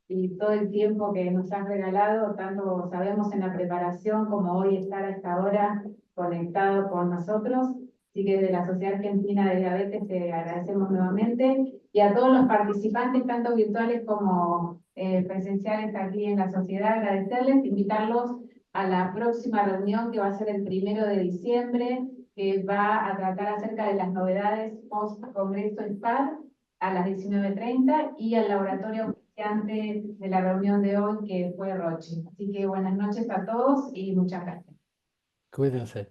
y todo el tiempo que nos has regalado, tanto sabemos en la preparación como hoy estar a esta hora conectado con nosotros. Así que de la Sociedad Argentina de Diabetes te agradecemos nuevamente y a todos los participantes, tanto virtuales como presenciales aquí en la sociedad, agradecerles, invitarlos a la próxima reunión que va a ser el 1 de diciembre, que va a tratar acerca de las novedades post-Congreso SPAD a las 19:30 y al laboratorio oficiante de la reunión de hoy, que fue Roche. Así que buenas noches a todos y muchas gracias. Cuídense.